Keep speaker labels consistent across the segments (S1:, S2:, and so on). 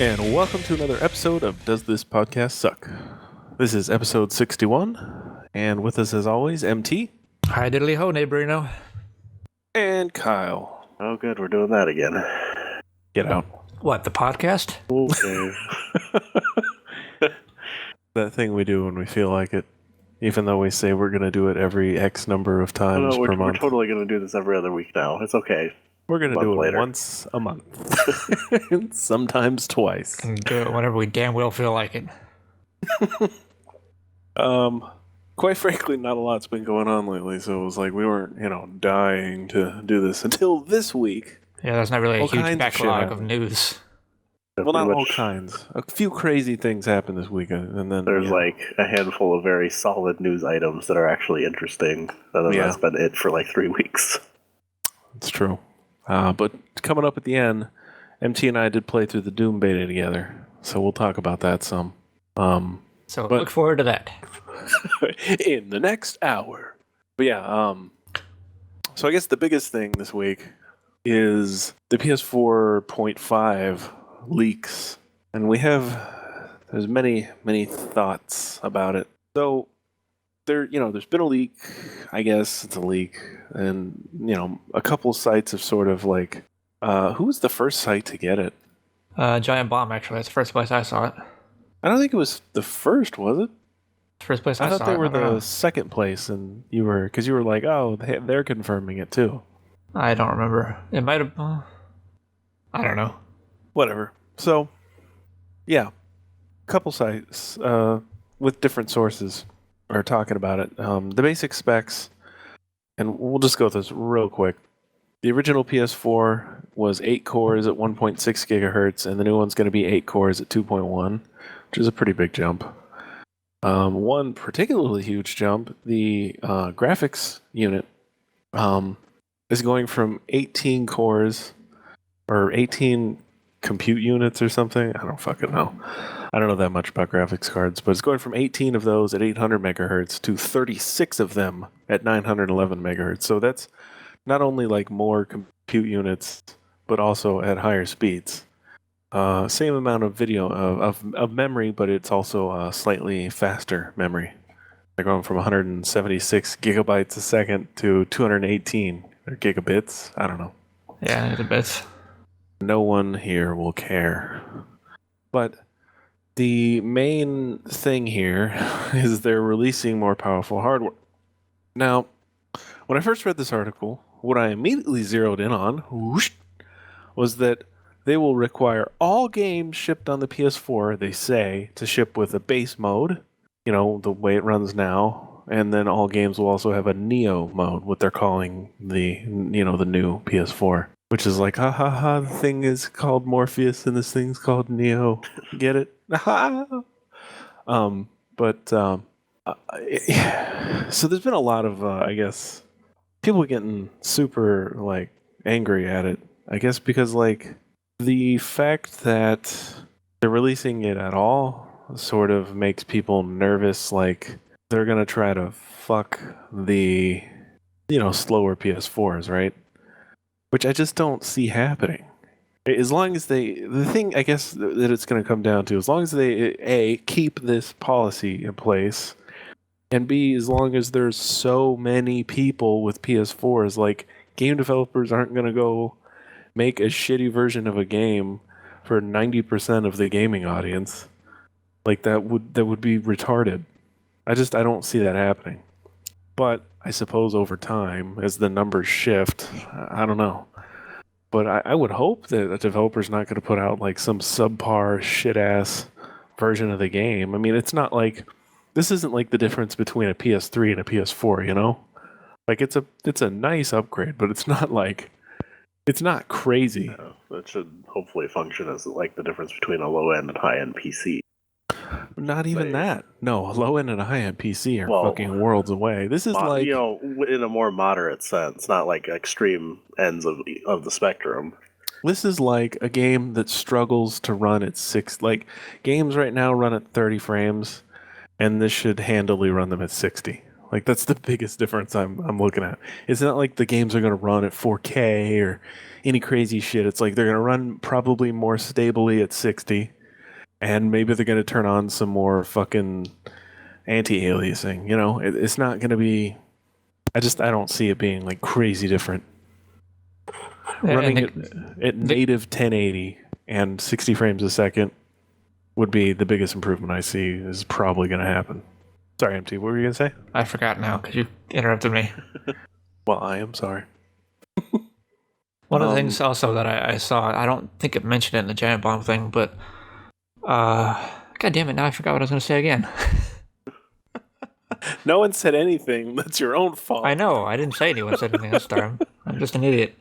S1: And welcome to another episode of Does This Podcast Suck? This is episode 61, and with us as always, MT.
S2: Hi diddly ho, neighborino.
S1: And Kyle.
S3: Oh good, we're doing that again.
S1: Get out.
S2: What, the podcast?
S3: Okay.
S1: That thing we do when we feel like it, even though we say we're going to do it every X number of times per month.
S3: We're totally going to do this every other week now. It's okay.
S1: We're going to do it
S3: later.
S1: once a month. Sometimes twice.
S2: And do it whenever we damn well feel like it.
S1: Quite frankly, not a lot's been going on lately, so it was like we weren't, dying to do this until this week.
S2: Yeah, there's not really a
S1: All
S2: huge
S1: kinds of
S2: backlog
S1: shit
S2: of news.
S1: Well, not all kinds. A few crazy things happened this weekend, and then
S3: There's like a handful of very solid news items that are actually interesting. And then that's been it for like 3 weeks.
S1: It's true. But coming up at the end, MT and I did play through the Doom beta together, so we'll talk about that some.
S2: So look forward to that.
S1: In the next hour. But yeah, so I guess the biggest thing this week is the PS4.5 leaks. And there's many thoughts about it. So there's been a leak, I guess it's a leak, and a couple sites have sort of like who was the first site to get it?
S2: Giant Bomb, actually. That's the first place I saw it.
S1: I don't think it was the first, was it?
S2: First place I saw it.
S1: thought they were the second place, and you were like, oh, they're confirming it too.
S2: I don't remember. It might have. I don't know.
S1: Whatever. So, yeah, a couple sites with different sources are talking about it. The basic specs, and we'll just go through this real quick. The original PS4 was 8 cores at 1.6 gigahertz, and the new one's going to be 8 cores at 2.1, which is a pretty big jump. One particularly huge jump, the graphics unit is going from 18 cores, or 18 compute units or something. I don't fucking know. I don't know that much about graphics cards, but it's going from 18 of those at 800 megahertz to 36 of them at 911 megahertz. So that's not only like more compute units, but also at higher speeds. Same amount of video of memory, but it's also slightly faster memory. They're going from 176 gigabytes a second to 218 or gigabits. I don't know.
S2: Yeah, the bits.
S1: No one here will care. But the main thing here is they're releasing more powerful hardware. Now, when I first read this article, what I immediately zeroed in on was that they will require all games shipped on the PS4, they say, to ship with a base mode, the way it runs now, and then all games will also have a Neo mode, what they're calling the new PS4. Which is like, the thing is called Morpheus and this thing's called Neo. Get it? So there's been a lot of, I guess, people getting super, like, angry at it. I guess because, like, the fact that they're releasing it at all sort of makes people nervous, like, they're gonna try to fuck the, slower PS4s, right? Which I just don't see happening. As long as the thing I guess that it's going to come down to, as long as they, A, keep this policy in place, and B, as long as there's so many people with PS4s, like, game developers aren't going to go make a shitty version of a game for 90% of the gaming audience. Like, that would be retarded. I don't see that happening. But I suppose over time, as the numbers shift, I don't know. But I would hope that a developer's not going to put out like some subpar shit-ass version of the game. I mean, it's not like, this isn't like the difference between a PS3 and a PS4, Like, it's a nice upgrade, but it's not like, it's not crazy.
S3: It should hopefully function as like the difference between a low-end and high-end PC.
S1: Not even that. No, a low-end and a high-end PC are fucking worlds away. This is like,
S3: in a more moderate sense, not like extreme ends of the spectrum.
S1: This is like a game that struggles to run at games right now run at 30 frames, and this should handily run them at 60. Like that's the biggest difference I'm looking at. It's not like the games are going to run at 4K or any crazy shit. It's like they're going to run probably more stably at 60, and maybe they're going to turn on some more fucking anti-aliasing. You know, it's not going to be. I don't see it being like crazy different. Running it at native 1080 and 60 frames a second would be the biggest improvement I see is probably going to happen. Sorry, MT, what were you going to say?
S2: I forgot now because you interrupted me.
S1: Well, I am sorry.
S2: One of the things also that I saw, I don't think it mentioned it in the Giant Bomb thing, but God damn it, now I forgot what I was going to say again.
S1: No one said anything. That's your own fault.
S2: I know, I didn't say anyone said anything this time. I'm just an idiot.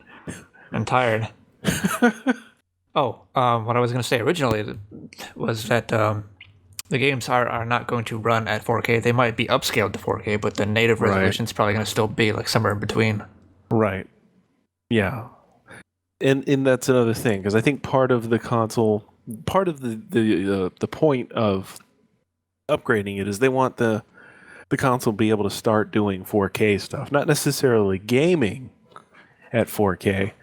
S2: I'm tired. What I was going to say originally was that the games are not going to run at 4K. They might be upscaled to 4K, but the native resolution is probably going to still be like somewhere in between.
S1: Right. Yeah. And that's another thing, because I think part of the console, part of the point of upgrading it is they want the console to be able to start doing 4K stuff. Not necessarily gaming at 4K,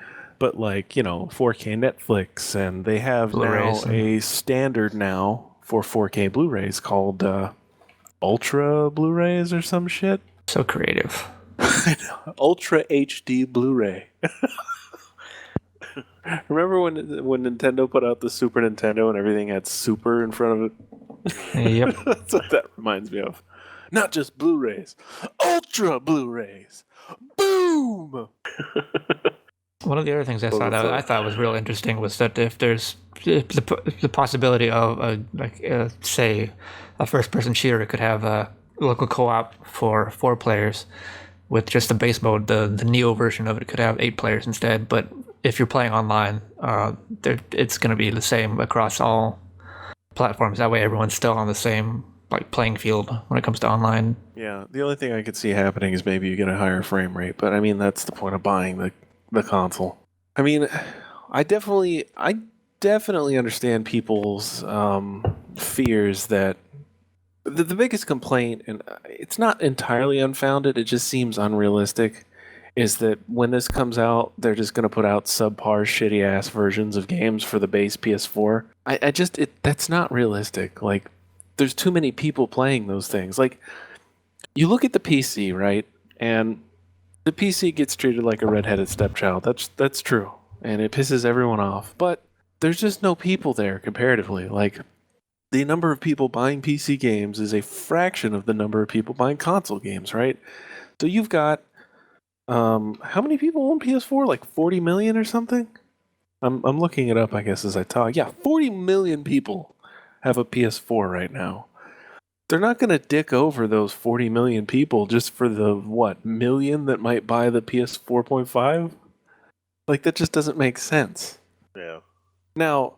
S1: but like, 4K Netflix, and they have Blu-rays now a standard now for 4K Blu-rays called Ultra Blu-rays or some shit.
S2: So creative.
S1: Ultra HD Blu-ray. Remember when Nintendo put out the Super Nintendo and everything had Super in front of it?
S2: Yep.
S1: That's what that reminds me of. Not just Blu-rays, Ultra Blu-rays. Boom!
S2: One of the other things I saw that I thought was real interesting was that if there's the possibility of, say, a first-person shooter could have a local co-op for 4 players with just the base mode, the Neo version of it could have 8 players instead. But if you're playing online, it's going to be the same across all platforms. That way everyone's still on the same playing field when it comes to online. Yeah, the only thing I could see happening is maybe you get a higher frame rate, but I mean that's the point of buying the console. I mean, I definitely understand people's fears that the biggest complaint, and it's not entirely unfounded, it just seems unrealistic, is that when this comes out, they're just going to put out subpar, shitty-ass versions of games for the base PS4. That's not realistic. Like, there's too many people playing those things. Like, you look at the PC, right? And the PC gets treated like a redheaded stepchild. That's true. And it pisses everyone off. But there's just no people there comparatively. Like, the number of people buying PC games is a fraction of the number of people buying console games, right? So you've got how many people own PS4? Like 40 million or something? I'm looking it up, I guess, as I talk. Yeah, 40 million people have a PS4 right now. They're not going to dick over those 40 million people just for the, million that might buy the PS4.5? Like, that just doesn't make sense.
S3: Yeah.
S1: Now,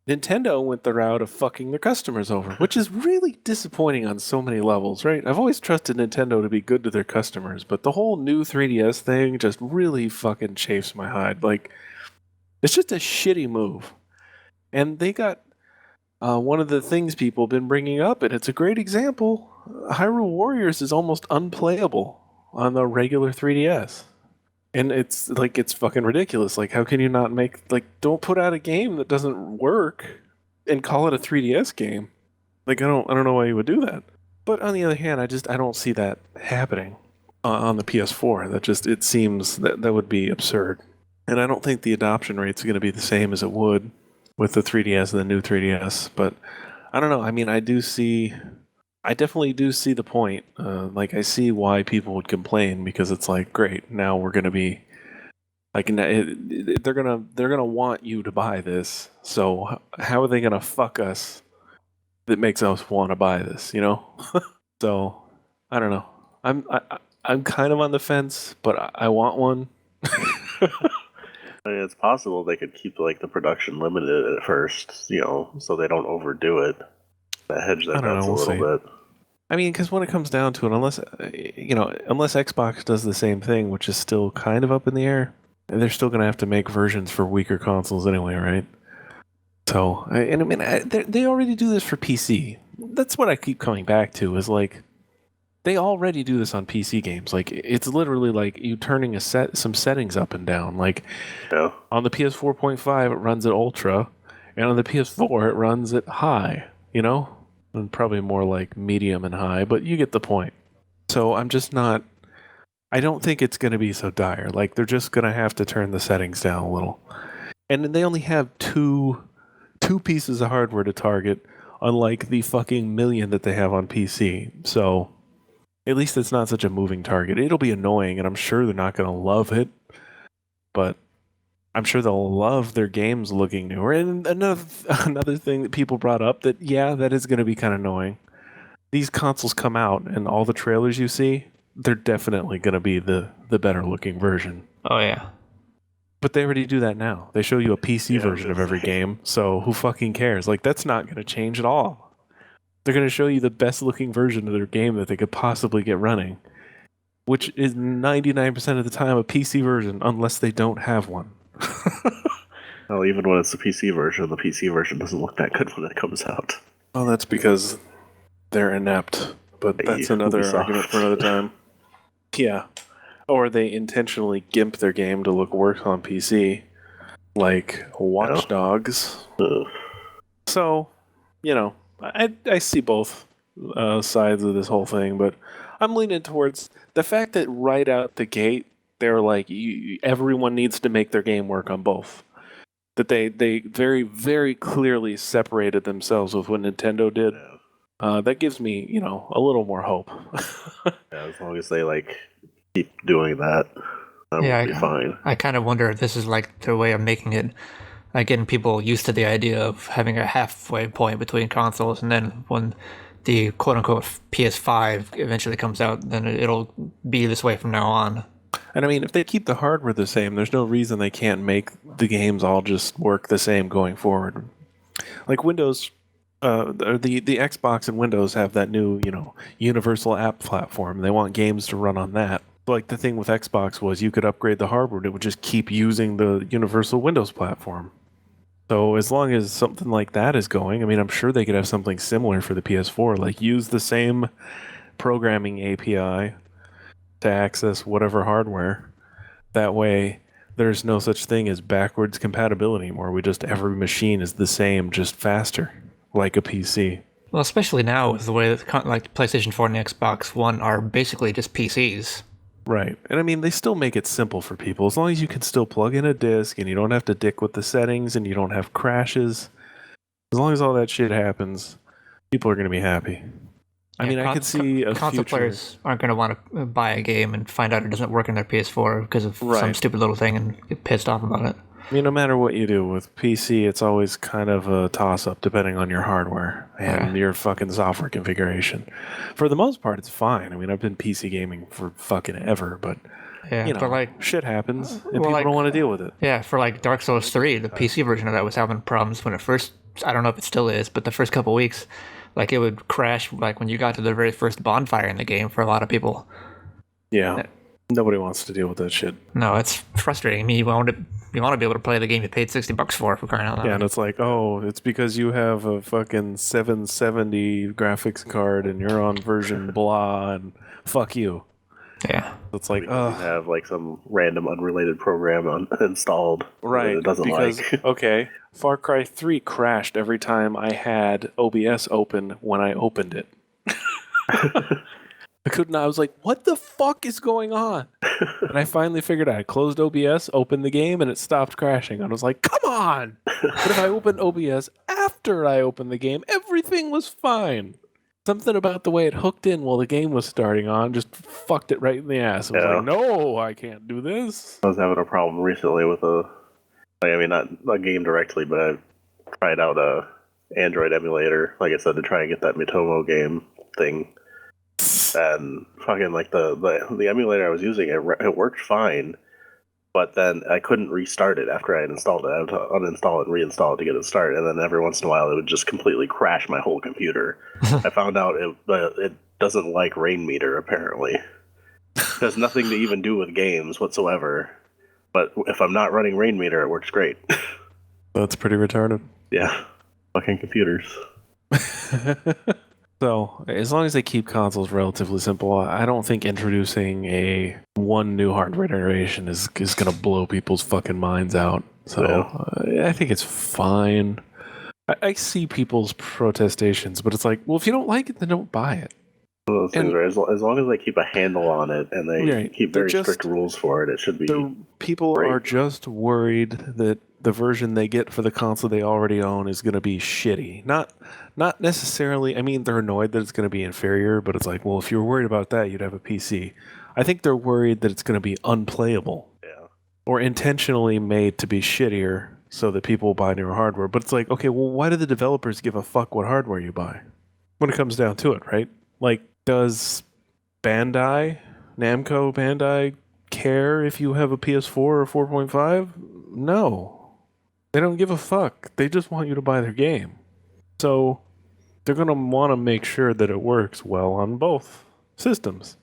S1: Nintendo went the route of fucking their customers over, which is really disappointing on so many levels, right? I've always trusted Nintendo to be good to their customers, but the whole new 3DS thing just really fucking chafes my hide. Like, it's just a shitty move. And they got one of the things people have been bringing up, and it's a great example. Hyrule Warriors is almost unplayable on the regular 3DS. And it's fucking ridiculous. Like, how can you not don't put out a game that doesn't work and call it a 3DS game? Like, I don't know why you would do that. But on the other hand, I don't see that happening on the PS4. It seems that would be absurd. And I don't think the adoption rate's going to be the same as it would with the 3DS and the new 3DS. But I don't know. I mean, I definitely do see the point. I see why people would complain, because it's like, great, now we're going to be like, they're gonna want you to buy this. So how are they going to fuck us that makes us want to buy this? So I don't know. I'm kind of on the fence, but I want one.
S3: I mean, it's possible they could keep the production limited at first, so they don't overdo it. That hedge that bets a little bit.
S1: I mean, because when it comes down to it, unless Xbox does the same thing, which is still kind of up in the air, they're still going to have to make versions for weaker consoles anyway, right? So, they already do this for PC. That's what I keep coming back to, is like, They already do this on PC games. Like it's literally like you turning some settings up and down. Like on the PS 4.5 it runs at ultra, and on the PS4 it runs at high, you know? And probably more like medium and high, but you get the point. So I'm just not I don't think it's going to be so dire. Like they're just going to have to turn the settings down a little. And they only have two pieces of hardware to target, unlike the fucking million that they have on PC. So at least it's not such a moving target. It'll be annoying, and I'm sure they're not going to love it, but I'm sure they'll love their games looking newer. And another thing that people brought up that, yeah, that is going to be kind of annoying. These consoles come out, and all the trailers you see, they're definitely going to be the better looking version.
S2: Oh, yeah.
S1: But they already do that now. They show you a PC version of every game, so who fucking cares? Like, that's not going to change at all. They're going to show you the best looking version of their game that they could possibly get running, which is 99% of the time a PC version, unless they don't have one.
S3: Well, even when it's the PC version doesn't look that good when it comes out.
S1: Well, that's because they're inept, but that's another argument for another time. Yeah. Or they intentionally gimp their game to look worse on PC, like Watch Dogs. So, you know, I see both sides of this whole thing, but I'm leaning towards the fact that right out the gate, they're like, everyone needs to make their game work on both. That they very, very clearly separated themselves with what Nintendo did. That gives me, you know, a little more hope.
S3: Yeah, as long as they, like, keep doing that, will be fine.
S2: I kind of wonder if this is like their way of making it, like getting people used to the idea of having a halfway point between consoles, and then when the quote-unquote PS5 eventually comes out, then it'll be this way from now on.
S1: And I mean, if they keep the hardware the same, there's no reason they can't make the games all just work the same going forward. Like Windows, the Xbox and Windows have that new, you know, universal app platform. They want games to run on that. Like the thing with Xbox was you could upgrade the hardware and it would just keep using the universal Windows platform. So as long as something like that is going, I mean, I'm sure they could have something similar for the PS4, like use the same programming API to access whatever hardware. That way, there's no such thing as backwards compatibility anymore. Every machine is the same, just faster, like a PC.
S2: Well, especially now with the way that like PlayStation 4 and the Xbox One are basically just PCs.
S1: Right. And I mean, they still make it simple for people. As long as you can still plug in a disc and you don't have to dick with the settings and you don't have crashes, as long as all that shit happens, people are going to be happy. I mean, I could see a
S2: console players aren't going to want to buy a game and find out it doesn't work in their PS4 because of some stupid little thing and get pissed off about it.
S1: I mean, no matter what you do with PC, it's always kind of a toss-up depending on your hardware and your fucking software configuration. For the most part, it's fine. I mean, I've been PC gaming for fucking ever, but you know, but like, shit happens and people don't want to deal with it.
S2: Yeah, for like Dark Souls 3, the PC version of that was having problems when it first, I don't know if it still is, but the first couple weeks, like it would crash like when you got to the very first bonfire in the game for a lot of people.
S1: Yeah. Nobody wants to deal with that shit.
S2: No, it's frustrating. I mean, you want to be able to play the game you paid $60 for crying out loud.
S1: Yeah, and it's like, oh, it's because you have a fucking 770 graphics card and you're on version blah, and fuck you.
S2: Yeah.
S1: It's like,
S3: you have like some random unrelated program installed.
S1: Right.
S3: That it doesn't like.
S1: Okay, Far Cry 3 crashed every time I had OBS open when I opened it. I was like, what the fuck is going on? And I finally figured out. I closed OBS, opened the game, and it stopped crashing. And I was like, come on! But if I opened OBS after I opened the game, everything was fine. Something about the way it hooked in while the game was starting on just fucked it right in the ass. I was like, no, I can't do this.
S3: I was having a problem recently with not a game directly, but I tried out a Android emulator, like I said, to try and get that Mitomo game thing. And fucking like the emulator I was using, it worked fine, but then I couldn't restart it after I had installed it. I had to uninstall it and reinstall it to get it started, and then every once in a while it would just completely crash my whole computer. I found out it doesn't like Rainmeter, apparently. It has nothing to even do with games whatsoever, but if I'm not running Rainmeter, it works great.
S1: That's pretty retarded.
S3: Yeah. Fucking computers.
S1: So as long as they keep consoles relatively simple, I don't think introducing one new hardware iteration is going to blow people's fucking minds out. So I think it's fine. I see people's protestations, but it's like, well, if you don't like it, then don't buy it.
S3: One of those things where as long as they keep a handle on it and they keep very strict rules for it, it should be.
S1: People are just worried that the version they get for the console they already own is going to be shitty. Not necessarily. I mean, they're annoyed that it's going to be inferior, but it's like, well, if you were worried about that, you'd have a PC. I think they're worried that it's going to be unplayable.
S3: Yeah.
S1: Or intentionally made to be shittier so that people will buy newer hardware. But it's like, okay, well, why do the developers give a fuck what hardware you buy? When it comes down to it, right? Like, does Namco Bandai care if you have a PS4 or 4.5? No. They don't give a fuck. They just want you to buy their game. So they're going to want to make sure that it works well on both systems.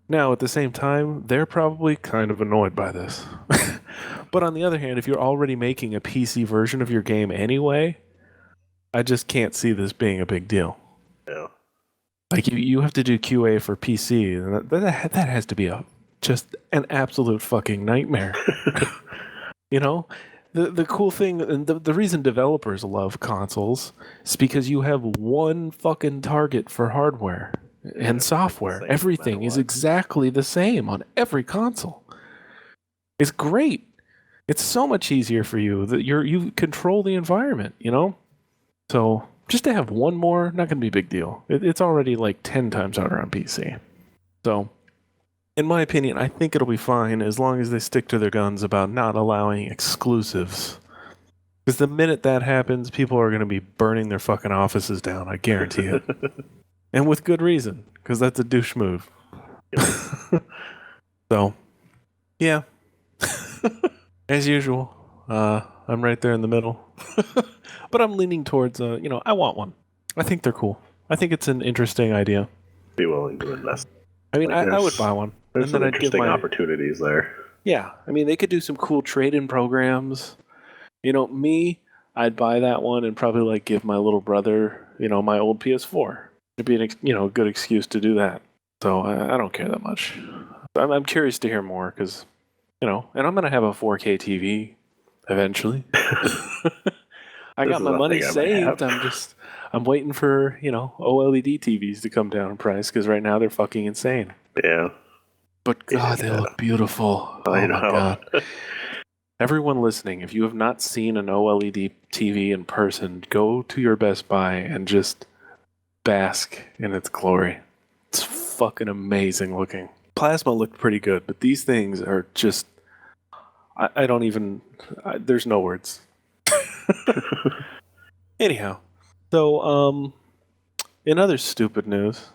S1: Now, at the same time, they're probably kind of annoyed by this. But on the other hand, if you're already making a PC version of your game anyway, I just can't see this being a big deal.
S3: Yeah.
S1: Like, you have to do QA for PC, and that has to be just an absolute fucking nightmare. You know? The cool thing, and the reason developers love consoles is because you have one fucking target for hardware and software. Everything is exactly the same on every console. It's great. It's so much easier for you that you control the environment, you know? So just to have one more, not going to be a big deal. It's already like 10 times harder on PC. So, in my opinion, I think it'll be fine as long as they stick to their guns about not allowing exclusives. Because the minute that happens, people are going to be burning their fucking offices down. I guarantee it. And with good reason, because that's a douche move. So, yeah. As usual, I'm right there in the middle. But I'm leaning towards, I want one. I think they're cool. I think it's an interesting idea.
S3: Be willing to invest.
S1: I mean, I would buy one.
S3: There's some interesting opportunities there.
S1: Yeah, I mean, they could do some cool trade-in programs. You know, I'd buy that one and probably like give my little brother, my old PS4. It'd be a good excuse to do that. So I don't care that much. I'm curious to hear more because, and I'm gonna have a 4K TV eventually. I got my money saved. I'm waiting for, OLED TVs to come down in price because right now they're fucking insane.
S3: Yeah.
S1: But God, they look beautiful.
S3: I know.
S1: My God. Everyone listening, if you have not seen an OLED TV in person, go to your Best Buy and just bask in its glory. It's fucking amazing looking. Plasma looked pretty good, but these things are just... I don't even... there's no words. Anyhow, so in other stupid news,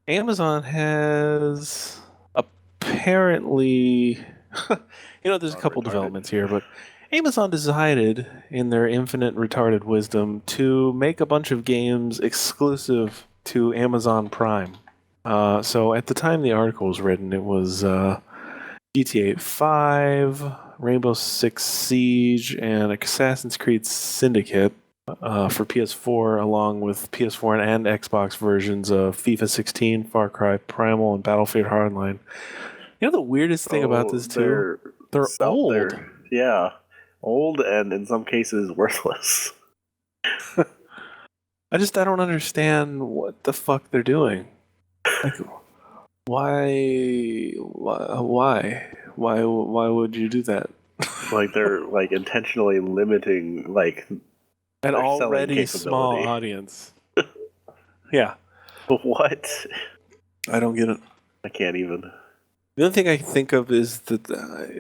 S1: Amazon has apparently, there's a couple developments here, but Amazon decided in their infinite retarded wisdom to make a bunch of games exclusive to Amazon Prime. So at the time the article was written, it was GTA 5, Rainbow Six Siege, and Assassin's Creed Syndicate for PS4, along with PS4 and Xbox versions of FIFA 16, Far Cry Primal, and Battlefield Hardline. You know the weirdest thing about this too? They're old.
S3: Yeah, old and in some cases worthless.
S1: I don't understand what the fuck they're doing. Like, why would you do that?
S3: Like they're like intentionally limiting like
S1: an already small audience. Yeah.
S3: What?
S1: I don't get it.
S3: I can't even.
S1: The only thing I think of is that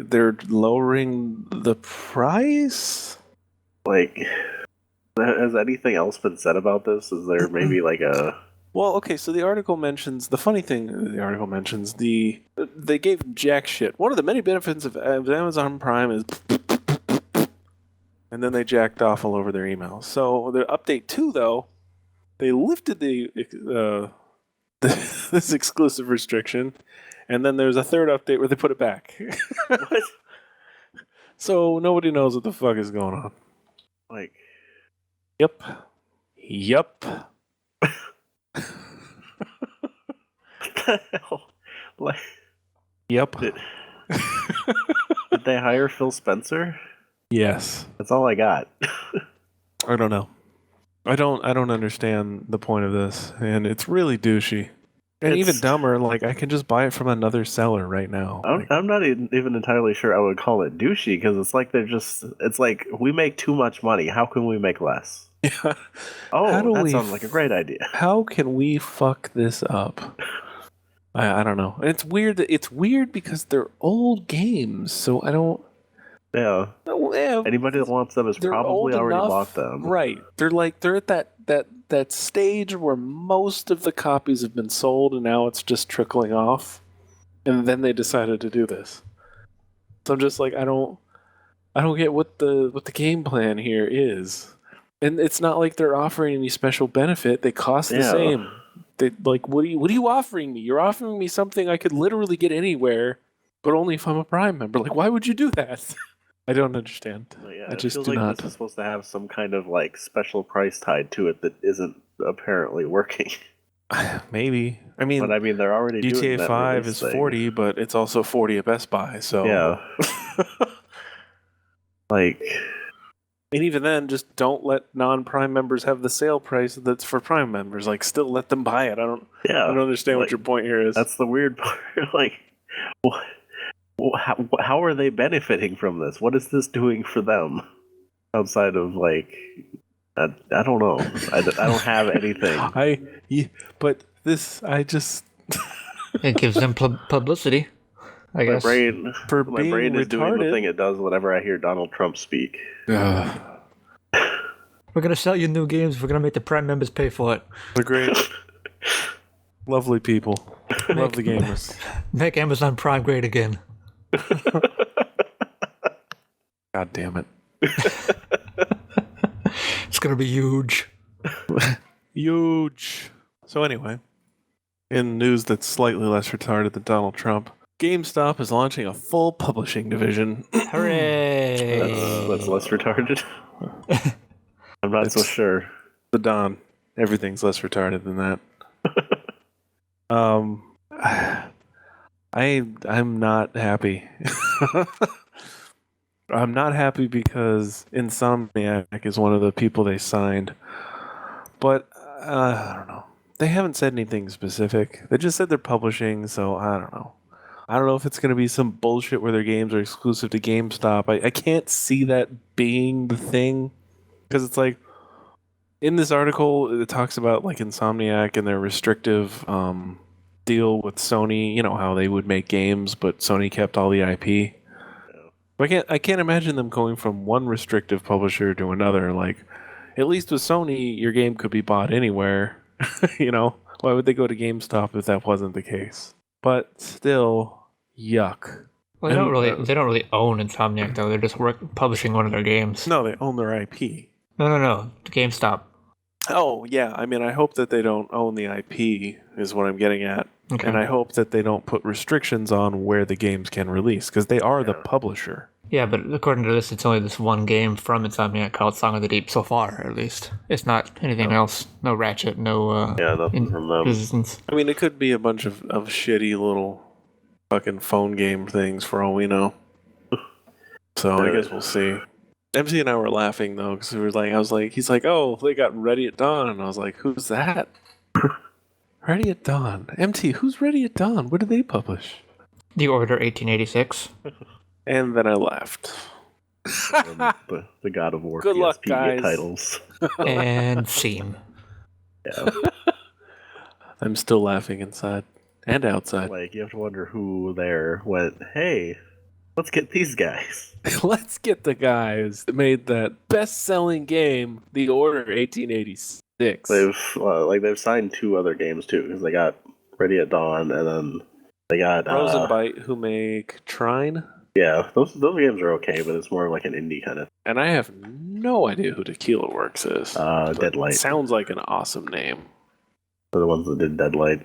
S1: they're lowering the price.
S3: Like, has anything else been said about this? Is there maybe like a...
S1: Well, okay, so the article mentions, the funny thing the article mentions, they gave jack shit. One of the many benefits of Amazon Prime is... And then they jacked off all over their emails. So the update 2, though, they lifted this exclusive restriction, and then there's a third update where they put it back.
S3: What?
S1: So nobody knows what the fuck is going on.
S3: Like...
S1: Yep.
S3: the hell? Like,
S1: Yep.
S3: did they hire Phil Spencer?
S1: Yes.
S3: That's all I got.
S1: I don't know. I don't understand the point of this, and it's really douchey. And even dumber, like, I can just buy it from another seller right now.
S3: I'm not even entirely sure I would call it douchey, because it's like it's like, we make too much money. How can we make less?
S1: Yeah.
S3: Oh, that sounds like a great idea.
S1: How can we fuck this up? I don't know. And it's weird because they're old games, so I don't...
S3: Yeah.
S1: Well,
S3: anybody that wants them has probably already bought them.
S1: Right. They're at that stage where most of the copies have been sold and now it's just trickling off. And then they decided to do this. So I'm just like, I don't get what the game plan here is. And it's not like they're offering any special benefit. They cost the same. They like, what are you offering me? You're offering me something I could literally get anywhere, but only if I'm a Prime member. Like, why would you do that? I don't understand.
S3: Yeah,
S1: I just
S3: feels
S1: do
S3: like
S1: not.
S3: This is supposed to have some kind of like special price tied to it that isn't apparently working.
S1: Maybe. I mean,
S3: but I mean, they're already doing
S1: GTA 5 is 40, but it's also 40 at Best Buy. So
S3: yeah, like,
S1: and even then, just don't let non-Prime members have the sale price that's for Prime members. Like, still let them buy it. I don't understand what your point here is.
S3: That's the weird part. Like, what? How are they benefiting from this? What is this doing for them outside of like, I don't know. I don't have anything.
S1: But this, I just
S2: it gives them publicity. I guess
S3: my brain is doing the thing it does whenever I hear Donald Trump speak.
S2: We're gonna sell you new games. We're gonna make the Prime members pay for it.
S1: They're great, lovely people. Love the gamers.
S2: Make Amazon Prime great again.
S1: God damn it.
S2: It's gonna be huge.
S1: Huge. So anyway, in news that's slightly less retarded than Donald Trump, GameStop is launching a full publishing division.
S2: Hooray!
S3: That's less retarded. I'm not so sure.
S1: The Don. Everything's less retarded than that. I'm not happy. I'm not happy because Insomniac is one of the people they signed. But I don't know. They haven't said anything specific. They just said they're publishing, so I don't know. I don't know if it's going to be some bullshit where their games are exclusive to GameStop. I can't see that being the thing. Because it's like, in this article, it talks about like Insomniac and their restrictive deal with Sony. You know, how they would make games, but Sony kept all the IP. I can't imagine them going from one restrictive publisher to another. Like, at least with Sony, your game could be bought anywhere. You know, why would they go to GameStop if that wasn't the case? But still, yuck.
S2: Well, they don't really own Insomniac though. They're just publishing one of their games.
S1: No, they own their IP.
S2: No. GameStop.
S1: Oh yeah, I mean, I hope that they don't own the IP. Is what I'm getting at. Okay. And I hope that they don't put restrictions on where the games can release, because they are the publisher.
S2: Yeah, but according to this, it's only this one game from Insomniac called Song of the Deep so far, at least. It's not anything else. No Ratchet, no
S3: nothing from them.
S2: Resistance.
S1: I mean, it could be a bunch of shitty little fucking phone game things for all we know. So I guess we'll see. MC and I were laughing though, because he's like, oh, they got Ready at Dawn, and I was like, who's that? Ready at Dawn. MT, who's Ready at Dawn? What did they publish?
S2: The Order 1886.
S1: And then I laughed.
S3: The God of War
S1: Good luck, guys.
S3: titles.
S2: And Theme.
S3: Yeah.
S1: I'm still laughing inside and outside.
S3: Like, you have to wonder who there went, hey, let's get these guys.
S1: Let's get the guys that made that best-selling game, The Order 1886.
S3: They've signed 2 other games too, because they got Ready at Dawn, and then they got
S1: Rosenbyte, who make Trine.
S3: Yeah, those games are okay, but it's more like an indie kind of.
S1: And I have no idea who Tequila Works is.
S3: Deadlight.
S1: Sounds like an awesome name.
S3: They're the ones that did Deadlight.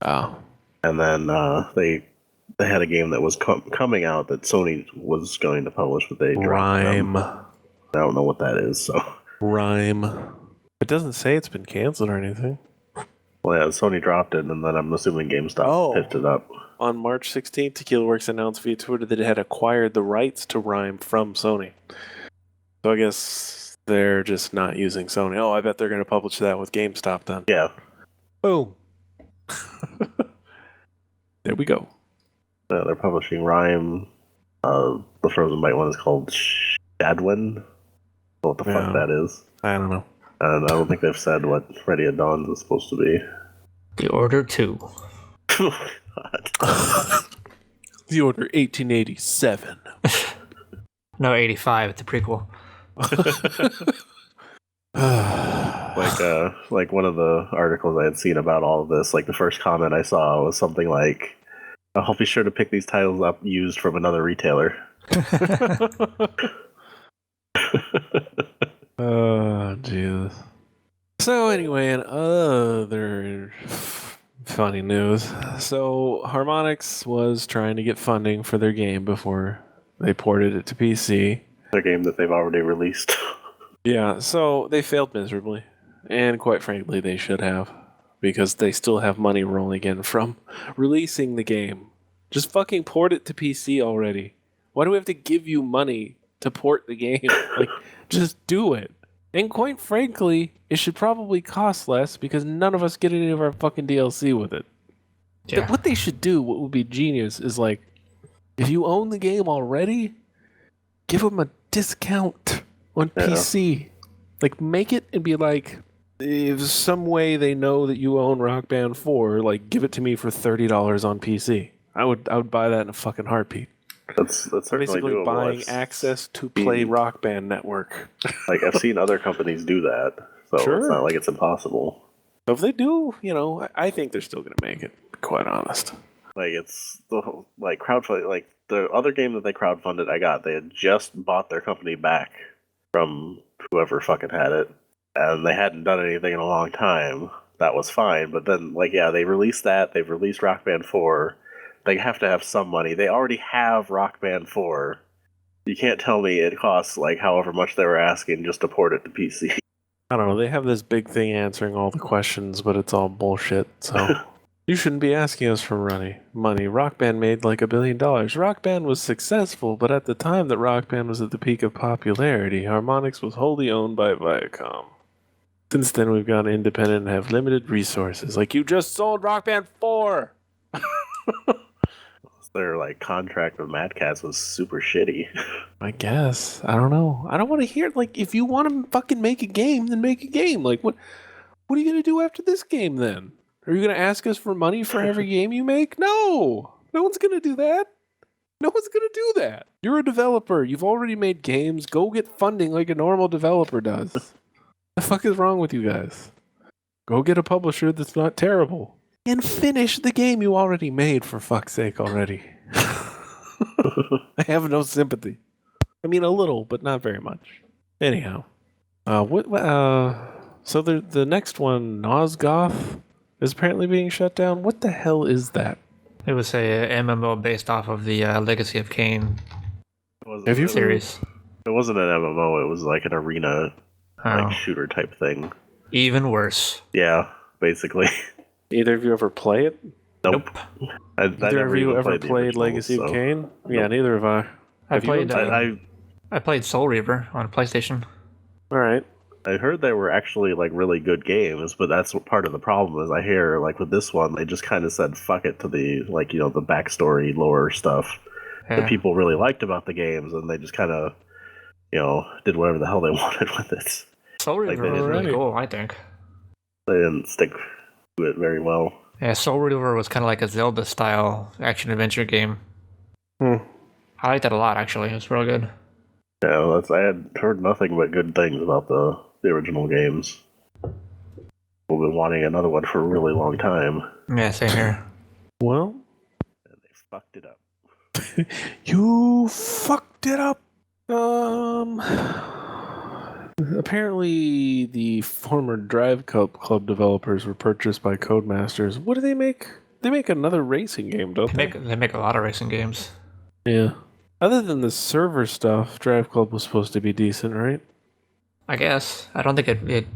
S1: Oh.
S3: And then they had a game that was coming out that Sony was going to publish, but they dropped
S1: Rime.
S3: them. I don't know what that is. So
S1: Rime. It doesn't say it's been canceled or anything.
S3: Well, yeah, Sony dropped it, and then I'm assuming GameStop picked it up.
S1: On March 16th, Tequila Works announced via Twitter that it had acquired the rights to Rime from Sony. So I guess they're just not using Sony. Oh, I bet they're going to publish that with GameStop then.
S3: Yeah.
S1: Boom. There we go.
S3: They're publishing Rime. The Frozen Byte one is called Shadwin. What the fuck that is.
S1: I don't know.
S3: And I don't think they've said what Ready at Dawn is supposed to be.
S2: The Order 2.
S1: The Order 1887.
S2: No, 85. It's a prequel.
S3: Like one of the articles I had seen about all of this, like the first comment I saw was something like, I'll be sure to pick these titles up used from another retailer.
S1: Oh, Jesus. So anyway, in other funny news, so Harmonix was trying to get funding for their game before they ported it to PC.
S3: Their game that they've already released.
S1: Yeah, so they failed miserably, and quite frankly, they should have, because they still have money rolling in from releasing the game. Just fucking port it to PC already. Why do we have to give you money to port the game? Like, just do it. And quite frankly, it should probably cost less because none of us get any of our fucking DLC with it.
S2: Yeah.
S1: What they should do, what would be genius, is like, if you own the game already, give them a discount on PC. Like, make it and be like, if some way they know that you own Rock Band 4, like, give it to me for $30 on PC. I would buy that in a fucking heartbeat.
S3: That's
S1: basically
S3: doable.
S1: buying access to play Rock Band Network.
S3: Like, I've seen other companies do that, so it's not like it's impossible.
S1: So if they do, I think they're still going to make it, to be quite honest.
S3: Like, it's the like crowdfunding. Like the other game that they crowdfunded, they had just bought their company back from whoever fucking had it, and they hadn't done anything in a long time. That was fine, but then they released that. They've released Rock Band 4. They have to have some money. They already have Rock Band 4. You can't tell me it costs like however much they were asking just to port it to PC.
S1: I don't know. They have this big thing answering all the questions, but it's all bullshit. So you shouldn't be asking us for money. Rock Band made like $1 billion. Rock Band was successful, but at the time that Rock Band was at the peak of popularity, Harmonix was wholly owned by Viacom. Since then, we've gone independent and have limited resources. Like, you just sold Rock Band 4!
S3: Their like contract with Mad Catz was super shitty.
S1: I guess. I don't know. I don't want to hear, like, if you want to fucking make a game, then make a game. Like, what are you going to do after this game, then? Are you going to ask us for money for every game you make? No! No one's going to do that. No one's going to do that. You're a developer. You've already made games. Go get funding like a normal developer does. The fuck is wrong with you guys? Go get a publisher that's not terrible. And finish the game you already made, for fuck's sake already. I have no sympathy. I mean, a little, but not very much. Anyhow. So the next one, Nosgoth, is apparently being shut down. What the hell is that?
S2: It was a MMO based off of the Legacy of Kain series.
S3: It wasn't an MMO, it was like an arena shooter type thing.
S2: Even worse.
S3: Yeah, basically.
S1: Either of you ever play it?
S3: Nope.
S1: Either of you ever played Legacy of Kain? Nope. Yeah, neither have I.
S2: I played Soul Reaver on PlayStation.
S1: All right.
S3: I heard they were actually like really good games, but that's what part of the problem is. I hear like with this one, they just kind of said fuck it to the the backstory lore stuff that people really liked about the games, and they just kind of did whatever the hell they wanted with it.
S2: Soul Reaver was really cool, I think.
S3: They didn't stick to it very well.
S2: Yeah, Soul Reaver was kind of like a Zelda-style action-adventure game. I liked that a lot, actually. It was real good.
S3: Yeah, I had heard nothing but good things about the original games. We've been wanting another one for a really long time.
S2: Yeah, same here.
S1: Well,
S3: and they fucked it up.
S1: You fucked it up. Apparently, the former Drive Club developers were purchased by Codemasters. What do they make? They make another racing game, don't they?
S2: They make a lot of racing games.
S1: Yeah. Other than the server stuff, Drive Club was supposed to be decent, right?
S2: I guess. I don't think it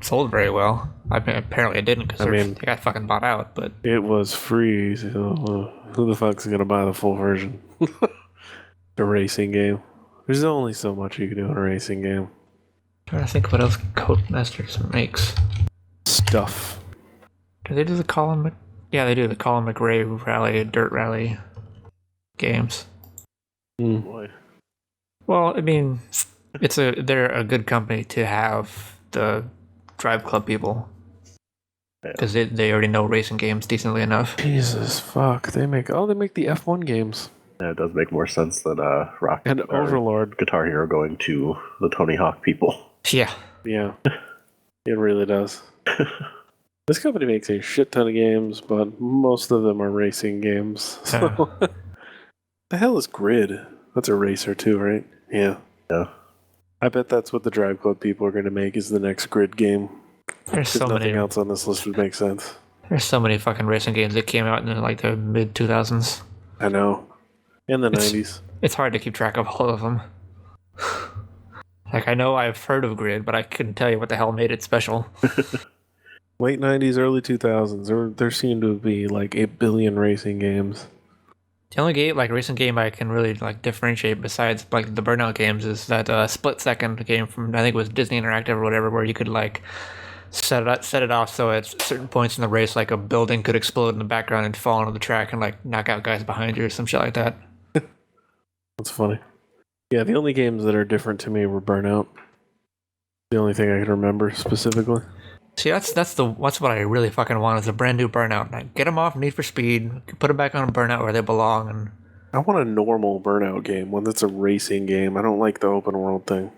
S2: sold very well. I mean, apparently it didn't because they got fucking bought out. But
S1: it was free, so who the fuck's gonna buy the full version? The racing game. There's only so much you can do in a racing game.
S2: I'm trying to think what else Codemasters makes.
S1: Stuff.
S2: Do they do the Colin? Yeah, they do the Colin McRae Rally, Dirt Rally games.
S3: Boy.
S2: Well, I mean, they're a good company to have the Drive Club people because they already know racing games decently enough.
S1: Jesus fuck! They make the F1 games.
S3: Yeah, it does make more sense than Rock
S1: and Overlord,
S3: Guitar Hero going to the Tony Hawk people.
S2: Yeah,
S1: it really does. This company makes a shit ton of games, but most of them are racing games. So, the hell is Grid? That's a racer too, right? Yeah. I bet that's what the Drive Club people are going to make is the next Grid game.
S2: There's so
S1: nothing
S2: many
S1: else on this list would make sense.
S2: There's so many fucking racing games that came out in like the mid 2000s.
S1: I know. In the 90s.
S2: It's hard to keep track of all of them. Like, I know I've heard of Grid, but I couldn't tell you what the hell made it special.
S1: Late 90s, early 2000s. There seemed to be like 8 billion racing games.
S2: The only racing game I can really like differentiate besides like the Burnout games is that Split Second game from, I think it was Disney Interactive or whatever, where you could like set it off so at certain points in the race, like a building could explode in the background and fall onto the track and like knock out guys behind you or some shit like that.
S1: That's funny. Yeah, the only games that are different to me were Burnout. The only thing I can remember specifically.
S2: See, that's what I really fucking want is a brand new Burnout. Like, get them off Need for Speed, put them back on Burnout where they belong, and
S1: I want a normal Burnout game, one that's a racing game. I don't like the open world thing.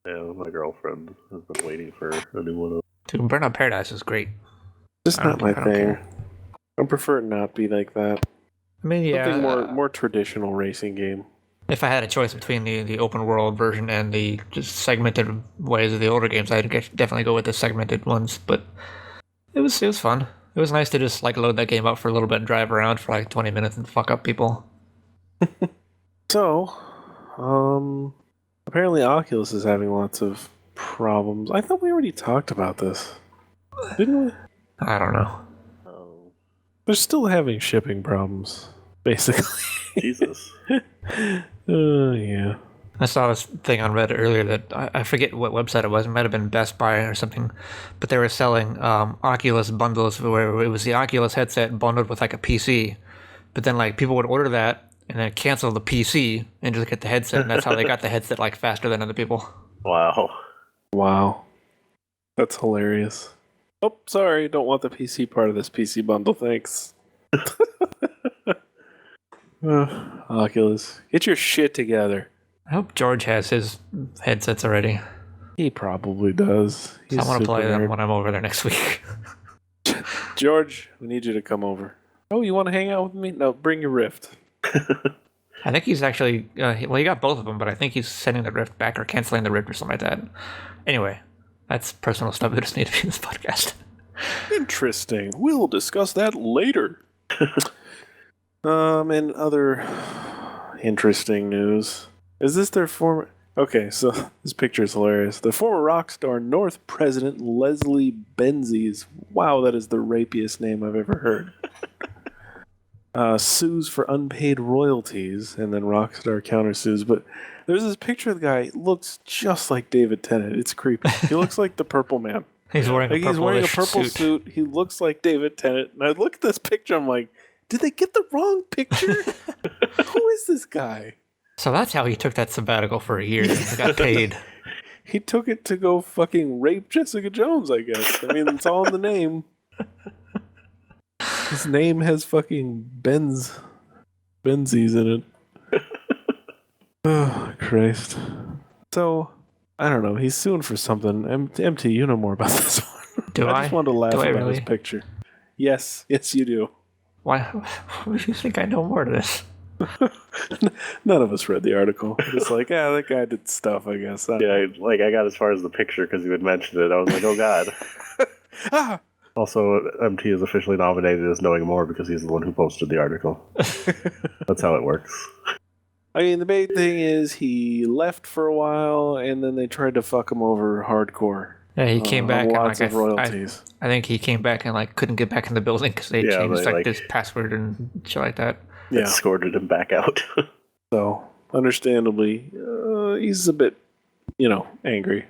S3: Yeah, my girlfriend has been waiting for a new one.
S2: Dude, Burnout Paradise is great.
S1: Just not my thing. I prefer it not be like that.
S2: I mean, yeah,
S1: something more traditional racing game.
S2: If I had a choice between the open world version and the just segmented ways of the older games, I'd definitely go with the segmented ones. But it was fun. It was nice to just like load that game up for a little bit and drive around for like 20 minutes and fuck up people.
S1: So, apparently Oculus is having lots of problems. I thought we already talked about this, didn't we?
S2: I don't know.
S1: They're still having shipping problems, basically.
S3: Jesus.
S1: Yeah.
S2: I saw this thing on Reddit earlier that I forget what website it was. It might have been Best Buy or something, but they were selling Oculus bundles where it was the Oculus headset bundled with like a PC. But then like people would order that and then cancel the PC and just get the headset, and that's how they got the headset like faster than other people.
S1: Wow. That's hilarious. Oh, sorry, don't want the PC part of this PC bundle, thanks. Oculus, get your shit together.
S2: I hope George has his headsets already.
S1: He probably does.
S2: So I want to play them when I'm over there next week.
S1: George, we need you to come over. Oh, you want to hang out with me? No, bring your Rift.
S2: I think he's actually, he got both of them, but I think he's sending the Rift back or canceling the Rift or something like that. Anyway, that's personal stuff that doesn't need to be in this podcast.
S1: Interesting. We'll discuss that later. And other interesting news. Is this their former... Okay, so this picture is hilarious. The former rock star North President Leslie Benzies. Wow, that is the rapiest name I've ever heard. Sues for unpaid royalties, and then Rockstar countersues. But there's this picture of the guy. Looks just like David Tennant. It's creepy. He looks like the Purple Man.
S2: He's wearing a
S1: purple suit. He looks like David Tennant. And I look at this picture, I'm like, did they get the wrong picture? Who is this guy?
S2: So that's how he took that sabbatical for a year. He got paid.
S1: He took it to go fucking rape Jessica Jones, I guess. I mean, it's all in the name. His name has fucking Benzies in it. Oh, Christ. So, I don't know. He's suing for something. MT, you know more about this one.
S2: Do I?
S1: I just wanted to laugh about
S2: really?
S1: his picture. Yes, you do.
S2: Why? Why do you think I know more of this?
S1: None of us read the article. It's like, yeah, that guy did stuff, I guess.
S3: I got as far as the picture because you had mentioned it. I was like, oh god.
S1: Ah!
S3: Also, MT is officially nominated as knowing more because he's the one who posted the article. That's how it works.
S1: I mean, the big thing is he left for a while, and then they tried to fuck him over hardcore.
S2: Yeah, he came back and
S1: lots
S2: like
S1: of royalties.
S2: I think he came back and like couldn't get back in the building because they changed
S3: they,
S2: like this password and shit like that.
S3: It escorted him back out.
S1: So, understandably, he's a bit, angry.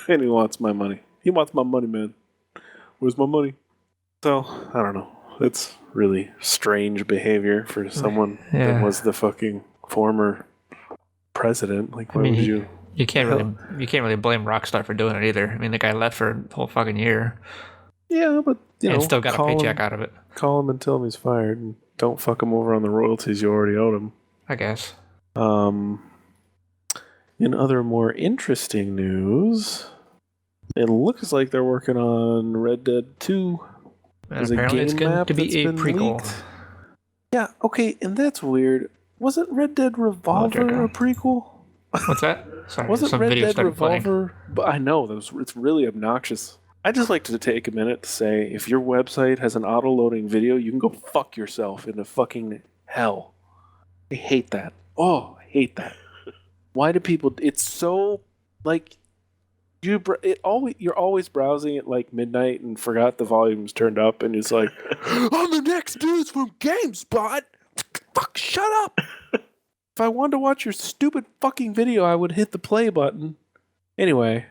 S1: And he wants my money. He wants my money, man. Where's my money? So, I don't know. It's really strange behavior for someone that was the fucking former president. Like, why would you...
S2: You can't really blame Rockstar for doing it either. I mean, the guy left for a whole fucking year.
S1: Yeah, but
S2: and still got a paycheck out of it.
S1: Call him and tell him he's fired, and don't fuck him over on the royalties you already owed him.
S2: I guess.
S1: In other more interesting news, it looks like they're working on Red Dead 2.
S2: And apparently it's going to be a prequel.
S1: Leaked. Yeah, okay, and that's weird. Wasn't Red Dead Revolver a prequel?
S2: What's that? Sorry,
S1: wasn't Red Dead Revolver? But I know it's really obnoxious. I just like to take a minute to say, if your website has an auto-loading video, you can go fuck yourself into fucking hell. I hate that. Oh, I hate that. Why do people? It's so like you're always browsing at like midnight and forgot the volume's turned up, and it's like, on the next news from GameSpot. Fuck, shut up. If I wanted to watch your stupid fucking video, I would hit the play button. Anyway,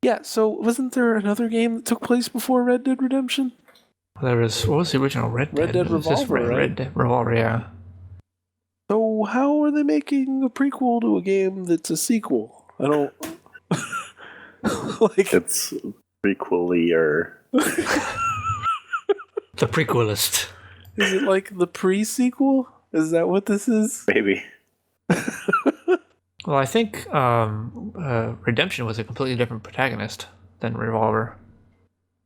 S1: yeah, so wasn't there another game that took place before Red Dead Redemption?
S2: What was the original Red Dead?
S1: Red Dead Revolver, right?
S2: Red Dead Revolver, yeah.
S1: So how are they making a prequel to a game that's a sequel? I don't... like...
S3: It's prequel-y or...
S2: The prequelist.
S1: Is it like the pre-sequel? Is that what this is?
S3: Maybe.
S2: Well, I think Redemption was a completely different protagonist than Revolver.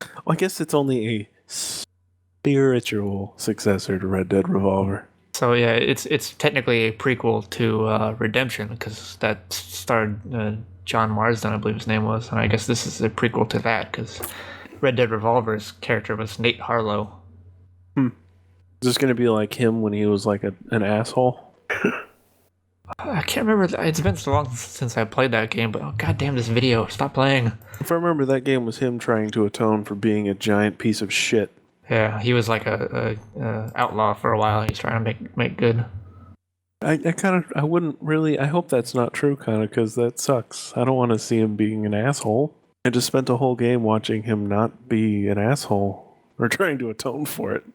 S1: Well, I guess it's only a spiritual successor to Red Dead Revolver.
S2: So yeah, it's technically a prequel to Redemption because that starred John Marsden, I believe his name was, and I guess this is a prequel to that because Red Dead Revolver's character was Nate Harlow.
S1: Is this going to be like him when he was like an asshole?
S2: I can't remember. It's been so long since I played that game, but goddamn this video. Stop playing.
S1: If I remember, that game was him trying to atone for being a giant piece of shit.
S2: Yeah, he was like a outlaw for a while. He's trying to make good.
S1: I wouldn't really... I hope that's not true, kind of, because that sucks. I don't want to see him being an asshole. I just spent a whole game watching him not be an asshole, or trying to atone for it.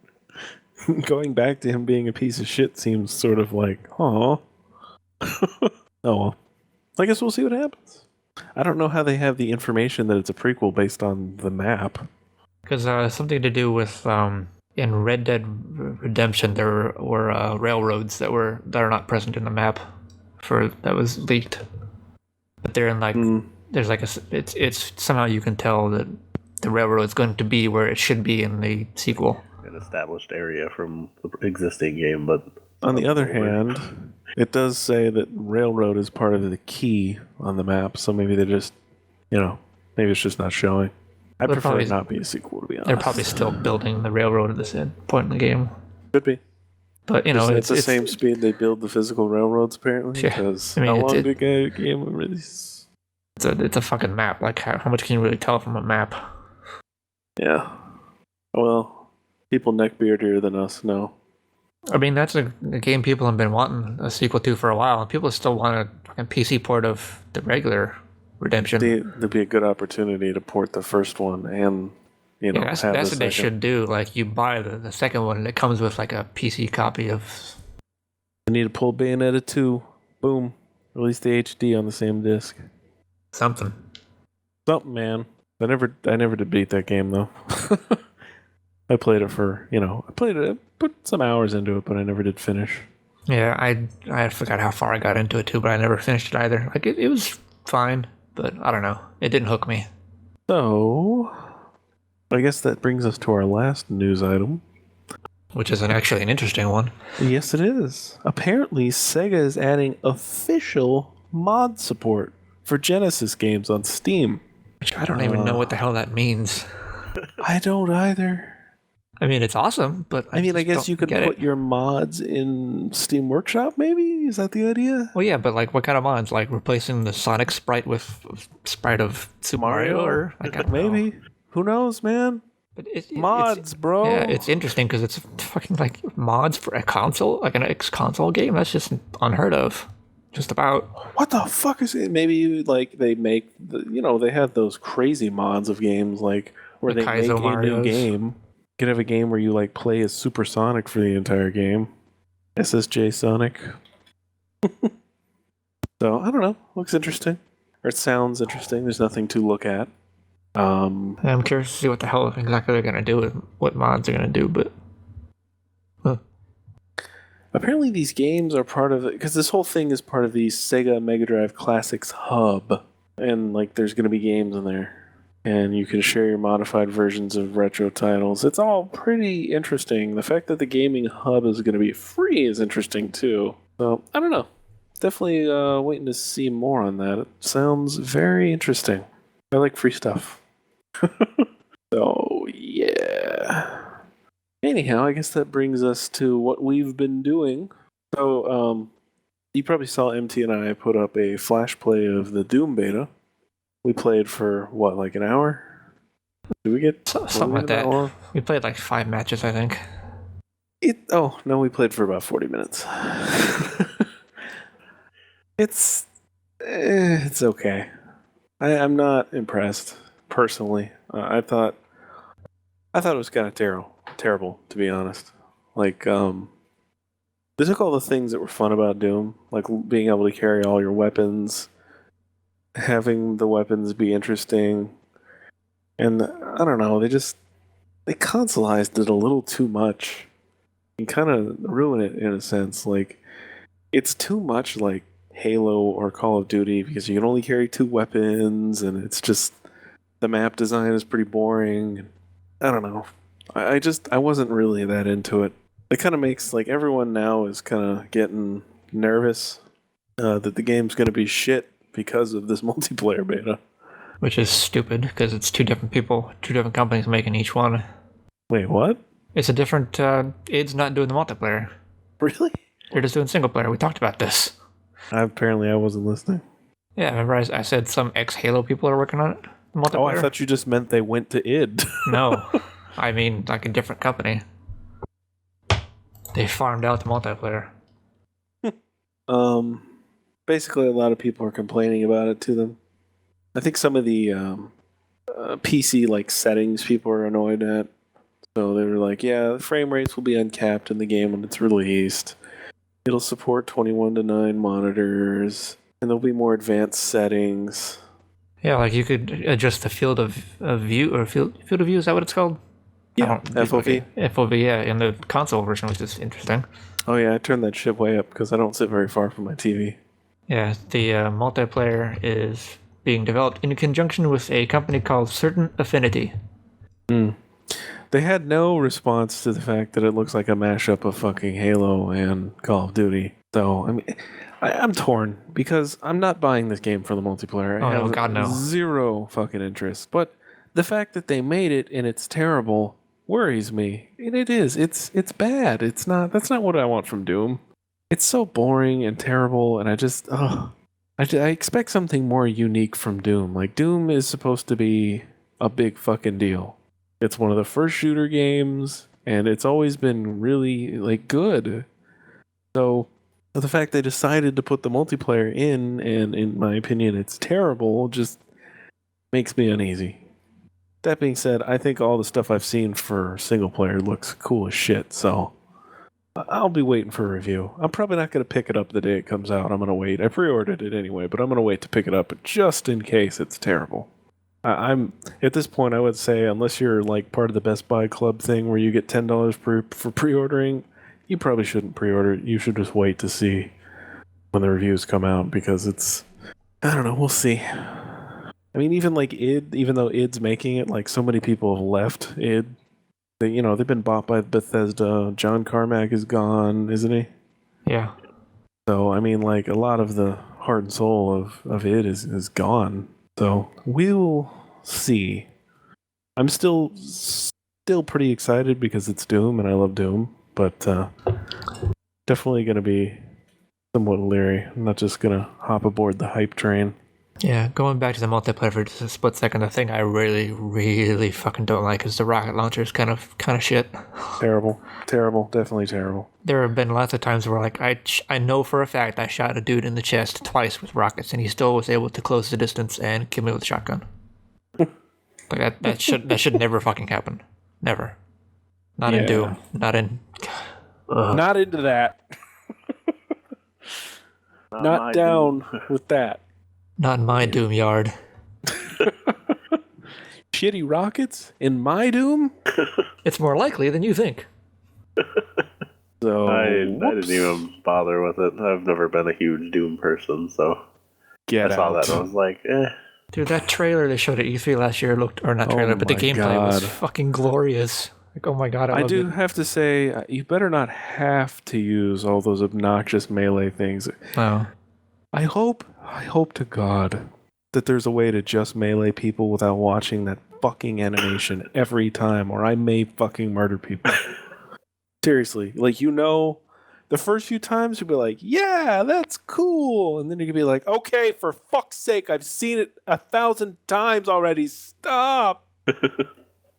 S1: Going back to him being a piece of shit seems sort of like, aw. Oh well. I guess we'll see what happens. I don't know how they have the information that it's a prequel based on the map.
S2: Because something to do with in Red Dead Redemption, there were railroads that are not present in the map that was leaked. But they're in like there's like it's somehow you can tell that the railroad is going to be where it should be in the sequel.
S3: An established area from the existing game, but
S1: on the other hand, it does say that railroad is part of the key on the map, so maybe they just, maybe it's just not showing. I prefer it not be a sequel, to be honest.
S2: They're probably still building the railroad at this point in the game.
S1: Could be.
S2: But,
S1: it's the same speed they build the physical railroads, apparently.
S2: Yeah.
S1: Because how long did a game release?
S2: It's a fucking map. Like, how much can you really tell from a map?
S1: Yeah. Well, people neckbeardier than us know.
S2: I mean, that's a game people have been wanting a sequel to for a while, and people still want a PC port of the regular Redemption.
S1: There'd be a good opportunity to port the first one and,
S2: that's what they should do. Like, you buy the second one, and it comes with, like, a PC copy of...
S1: I need to pull Bayonetta 2. Boom. Release the HD on the same disc.
S2: Something,
S1: man. I never did beat that game, though. I played it for, I put some hours into it, but I never did finish.
S2: Yeah, I forgot how far I got into it, too, but I never finished it either. Like, it was fine, but I don't know. It didn't hook me.
S1: So, I guess that brings us to our last news item.
S2: Which is actually an interesting one.
S1: Yes, it is. Apparently, Sega is adding official mod support for Genesis games on Steam.
S2: Which I don't even know what the hell that means.
S1: I don't either.
S2: I mean, it's awesome, but
S1: I mean, I
S2: just
S1: guess
S2: don't
S1: you could
S2: get
S1: put
S2: it.
S1: your mods in Steam Workshop, maybe? Is that the idea?
S2: Well, yeah, but like, what kind of mods? Like replacing the Sonic sprite with sprite of Super Mario, or like I don't know.
S1: Maybe. Who knows, man?
S2: But it's
S1: Mods,
S2: yeah,
S1: bro.
S2: it's interesting because it's fucking like mods for a console, like an X console game. That's just unheard of. Just about.
S1: What the fuck is it? Maybe like they make they have those crazy mods of games like where
S2: The
S1: they
S2: Kaizo
S1: make a new
S2: Marios.
S1: game. You could have a game where you like play as Super Sonic for the entire game. SSJ Sonic. So I don't know. Looks interesting. Or it sounds interesting. There's nothing to look at.
S2: I'm curious to see what the hell exactly they're gonna do with what mods they're gonna do, but
S1: Apparently these games are part of it because this whole thing is part of the Sega Mega Drive Classics hub, and like there's going to be games in there, and you can share your modified versions of retro titles. It's all pretty interesting. The fact that the gaming hub is going to be free is interesting too. So I don't know. Definitely waiting to see more on that. It sounds very interesting. I like free stuff. So yeah. Anyhow, I guess that brings us to what we've been doing. So, you probably saw MT and I put up a flash play of the Doom beta. We played for what, like an hour? Did we get
S2: something like that.
S1: long?
S2: We played like 5 matches, I think.
S1: Oh no, we played for about 40 minutes. It's okay. I'm not impressed personally. I thought it was kind of terrible to be honest. Like they took all the things that were fun about Doom, like being able to carry all your weapons, having the weapons be interesting, and I don't know, they consoleized it a little too much and kind of ruin it in a sense. Like it's too much like Halo or Call of Duty because you can only carry 2 weapons, and it's just the map design is pretty boring. I don't know. I wasn't really that into it. It kind of makes like everyone now is kind of getting nervous that the game's going to be shit because of this multiplayer beta.
S2: Which is stupid because it's 2 different people, 2 different companies making each one.
S1: Wait, what?
S2: It's a different. Id's not doing the multiplayer.
S1: Really?
S2: They're just doing single player. We talked about this.
S1: Apparently, I wasn't listening.
S2: Yeah, remember I said some ex Halo people are working on it. The multiplayer.
S1: Oh, I thought you just meant they went to id.
S2: No, I mean like a different company. They farmed out the multiplayer.
S1: Basically, a lot of people are complaining about it to them. I think some of the PC like settings people are annoyed at. So they were like, "Yeah, frame rates will be uncapped in the game when it's released. It'll support 21:9 monitors, and there'll be more advanced settings."
S2: Yeah, like you could adjust the field of view or field of view. Is that what it's called?
S1: Yeah, FOV.
S2: FOV, yeah, in the console version, which is interesting.
S1: Oh yeah, I turned that shit way up because I don't sit very far from my TV.
S2: Yeah, the multiplayer is being developed in conjunction with a company called Certain Affinity.
S1: They had no response to the fact that it looks like a mashup of fucking Halo and Call of Duty. So I mean, I'm torn because I'm not buying this game for the multiplayer. I have
S2: God, no.
S1: zero fucking interest. But the fact that they made it and it's terrible worries me. And it is. It's bad. It's not. That's not what I want from Doom. It's so boring and terrible, and I expect something more unique from Doom. Like Doom is supposed to be a big fucking deal. It's one of the first shooter games, and it's always been really like good. So the fact they decided to put the multiplayer in, and in my opinion, it's terrible, just makes me uneasy. That being said, I think all the stuff I've seen for single player looks cool as shit. So I'll be waiting for a review. I'm probably not going to pick it up the day it comes out. I'm going to wait. I pre-ordered it anyway, but I'm going to wait to pick it up just in case it's terrible. I'm at this point, I would say, unless you're like part of the Best Buy Club thing where you get $10 for pre-ordering, you probably shouldn't pre-order it. You should just wait to see when the reviews come out because I don't know. We'll see. I mean, even like id, even though id's making it, like so many people have left id. They've been bought by Bethesda. John Carmack is gone, isn't he?
S2: Yeah.
S1: So I mean, like a lot of the heart and soul of id is gone. So we'll see. I'm still still pretty excited because it's Doom and I love Doom, but definitely going to be somewhat leery. I'm not just going to hop aboard the hype train.
S2: Yeah, going back to the multiplayer for just a split second, the thing I really, really fucking don't like is the rocket launchers kind of shit.
S1: Terrible, definitely terrible.
S2: There have been lots of times where, like, I know for a fact I shot a dude in the chest twice with rockets, and he still was able to close the distance and kill me with a shotgun. Like that should never fucking happen. Never. Not in Doom. Not in.
S1: Not into that. Not down with that.
S2: Not in my Doom yard.
S1: Shitty rockets in my Doom?
S2: It's more likely than you think.
S3: So I didn't even bother with it. I've never been a huge Doom person, so I saw that and I was like, eh.
S2: Dude, that trailer they showed at E3 last year looked, or not trailer, but the gameplay was fucking glorious. Like, oh my god, I do
S1: have to say, you better not have to use all those obnoxious melee things.
S2: Oh.
S1: I hope to God that there's a way to just melee people without watching that fucking animation every time, or I may fucking murder people. Seriously, like, the first few times you'll be like, yeah, that's cool. And then you can be like, okay, for fuck's sake, I've seen it 1,000 times already. Stop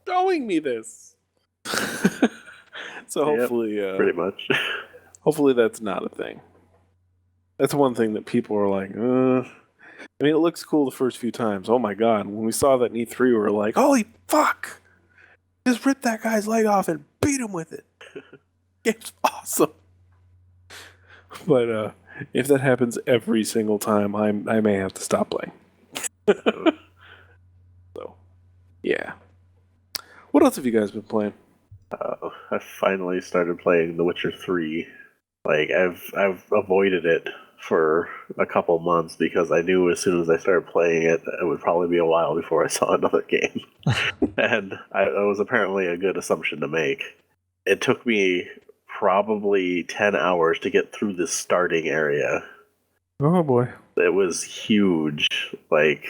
S1: showing me this. So hopefully,
S3: pretty much.
S1: Hopefully that's not a thing. That's one thing that people are like, I mean, it looks cool the first few times. Oh my god. When we saw that in E3, we were like, holy fuck! Just rip that guy's leg off and beat him with it. Game's awesome. But if that happens every single time, I may have to stop playing. So, yeah. What else have you guys been playing?
S3: I finally started playing The Witcher 3. Like, I've avoided it for a couple months because I knew as soon as I started playing it, it would probably be a while before I saw another game. And it was apparently a good assumption to make. It took me probably 10 hours to get through the starting area.
S1: Oh boy.
S3: It was huge. Like,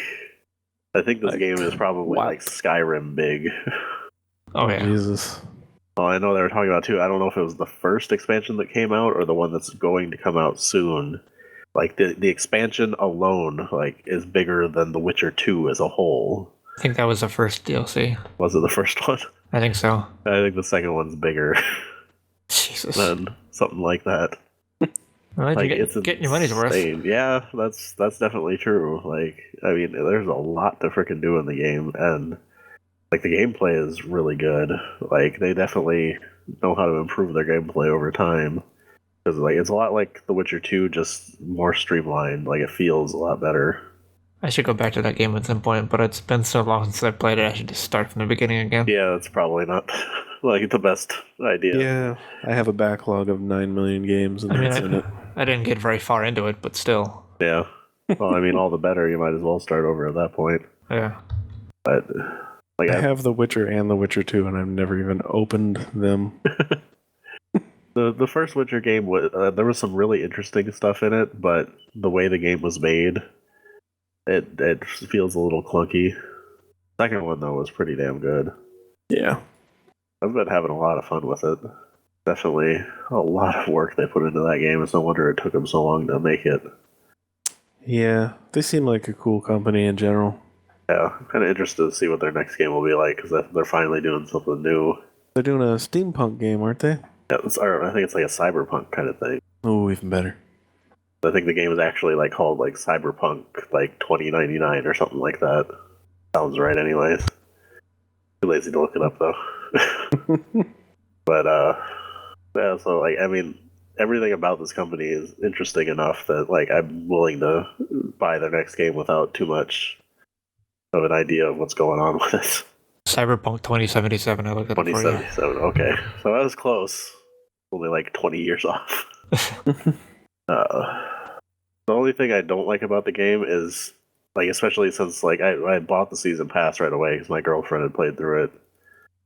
S3: I think this game is probably like Skyrim big.
S2: Oh yeah.
S1: Jesus.
S3: Well, I know they were talking about too. I don't know if it was the first expansion that came out or the one that's going to come out soon. Like the expansion alone, like, is bigger than The Witcher 2 as a whole.
S2: I think that was the first DLC.
S3: Was it the first one?
S2: I think so.
S3: I think the second one's bigger.
S2: Jesus.
S3: Than something like that.
S2: Well, like, it's getting your money's worth.
S3: Yeah, that's definitely true. Like, I mean, there's a lot to freaking do in the game, and like the gameplay is really good. Like, they definitely know how to improve their gameplay over time. Because like it's a lot like The Witcher 2, just more streamlined. Like, it feels a lot better.
S2: I should go back to that game at some point, but it's been so long since I played it. I should just start from the beginning again.
S3: Yeah, that's probably not like the best idea.
S1: Yeah, I have a backlog of 9 million games, and that's in it.
S2: I didn't get very far into it, but still.
S3: Yeah. Well, I mean, all the better. You might as well start over at that point.
S2: Yeah.
S3: But like,
S1: I have The Witcher and The Witcher 2, and I've never even opened them.
S3: The first Witcher game was there was some really interesting stuff in it, but the way the game was made, it feels a little clunky. Second one though was pretty damn good.
S1: Yeah,
S3: I've been having a lot of fun with it. Definitely a lot of work they put into that game. It's no wonder it took them so long to make it.
S1: Yeah, they seem like a cool company in general.
S3: Yeah, I'm kind of interested to see what their next game will be like, because they're finally doing something new.
S1: They're doing a steampunk game, aren't they?
S3: Yeah, I think it's like a cyberpunk kind of thing.
S1: Oh, even better.
S3: I think the game is actually like called like Cyberpunk like 2099 or something like that. Sounds right anyways. Too lazy to look it up though. But yeah, so like, I mean, everything about this company is interesting enough that like I'm willing to buy their next game without too much of an idea of what's going on with it.
S2: Cyberpunk 2077, I looked at it for you.
S3: 2077, okay. So that was close. Only like 20 years off. The only thing I don't like about the game is, like, especially since like I bought the season pass right away because my girlfriend had played through it,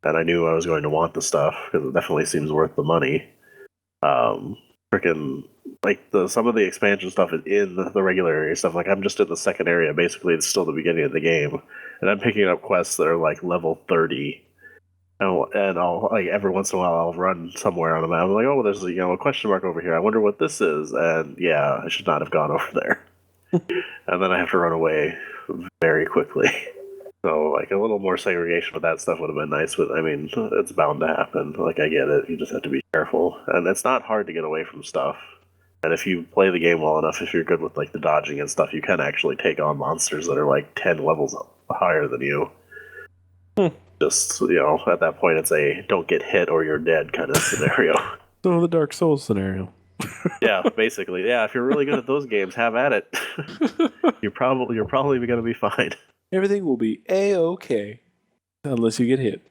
S3: and I knew I was going to want the stuff because it definitely seems worth the money. Freaking like some of the expansion stuff is in the regular area stuff. Like, I'm just in the second area, basically. It's still the beginning of the game, and I'm picking up quests that are like level 30, And I'll like every once in a while I'll run somewhere on a map. I'm like, oh, there's a question mark over here. I wonder what this is. And yeah, I should not have gone over there. And then I have to run away very quickly. So like a little more segregation with that stuff would have been nice. But I mean, it's bound to happen. Like I get it. You just have to be careful, and it's not hard to get away from stuff. And if you play the game well enough, if you're good with like the dodging and stuff, you can actually take on monsters that are like 10 levels higher than you. Just, at that point, it's a don't get hit or you're dead kind of scenario.
S1: So the Dark Souls scenario.
S3: Yeah, basically. Yeah, if you're really good at those games, have at it. You're probably going to be fine.
S1: Everything will be A-okay unless you get hit.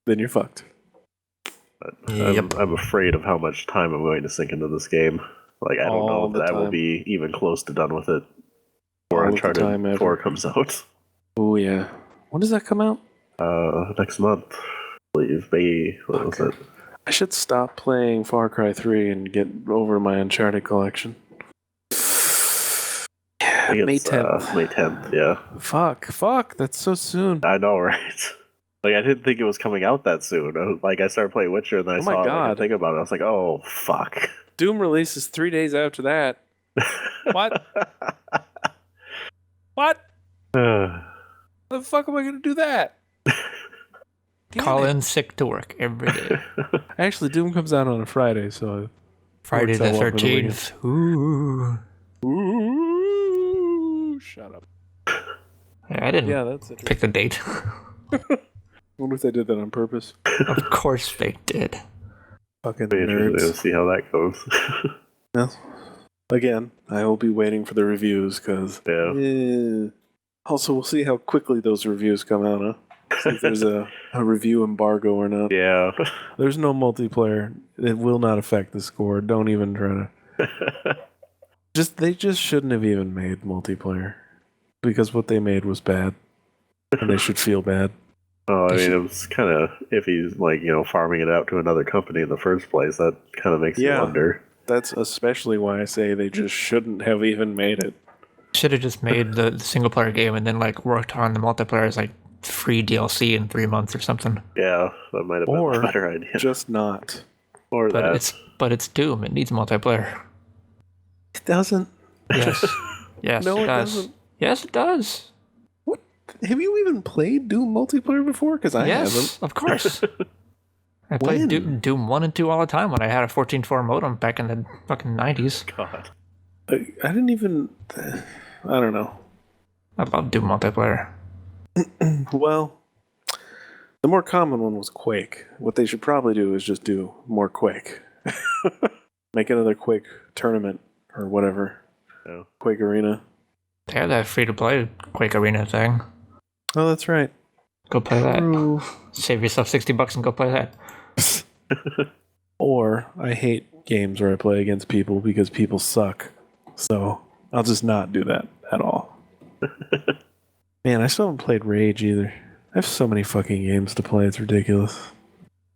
S1: Then you're fucked.
S3: But I'm afraid of how much time I'm going to sink into this game. Like, I don't know that I will be even close to done with it before Uncharted 4 comes out.
S1: Oh, yeah. When does that come out?
S3: Next month, I believe. What was it?
S1: I should stop playing Far Cry 3 and get over my Uncharted collection. May 10th.
S3: May 10th, yeah.
S1: Fuck, that's so soon.
S3: I know, right? Like, I didn't think it was coming out that soon. I started playing Witcher, and then I saw it, and think about it. I was like, oh, fuck.
S1: Doom releases 3 days after that. What? What? How the fuck am I going to do that?
S2: Call in sick to work every day.
S1: Actually, Doom comes out on a Friday, so...
S2: Friday the 13th. Ooh.
S1: Shut up.
S2: Yeah, I didn't pick the date.
S1: I wonder if they did that on purpose.
S2: Of course they did.
S1: Fucking nerds.
S3: To see how that goes.
S1: Yeah. Again, I will be waiting for the reviews, because...
S3: Yeah.
S1: Also, we'll see how quickly those reviews come out, huh? See if there's a review embargo or not.
S3: Yeah.
S1: There's no multiplayer. It will not affect the score. Don't even try to... They just shouldn't have even made multiplayer. Because what they made was bad. And they should feel bad.
S3: Oh, I mean, it was kind of... If he's, farming it out to another company in the first place, that kind of makes you wonder.
S1: That's especially why I say they just shouldn't have even made it.
S2: Should have just made the single-player game and then, worked on the multiplayer as, free DLC in 3 months or something.
S3: Yeah, that might have been a better idea.
S1: Just not.
S2: But it's Doom. It needs multiplayer.
S1: It doesn't.
S2: Yes. Yes,
S1: no,
S2: it does.
S1: Doesn't.
S2: Yes, it does.
S1: What? Have you even played Doom multiplayer before? Because I haven't.
S2: Yes, of course. I played Doom 1 and 2 all the time when I had a 14.4 modem back in the fucking 90s.
S3: God.
S1: I didn't even... I don't know.
S2: I love Doom multiplayer.
S1: Well, the more common one was Quake. What they should probably do is just do more Quake. Make another Quake tournament or whatever.
S3: Oh.
S1: Quake Arena.
S2: They have that free-to-play Quake Arena thing.
S1: Oh, that's right.
S2: Go play that. Save yourself $60 and go play that.
S1: Or I hate games where I play against people because people suck. So I'll just not do that at all. Man, I still haven't played Rage either. I have so many fucking games to play, it's ridiculous.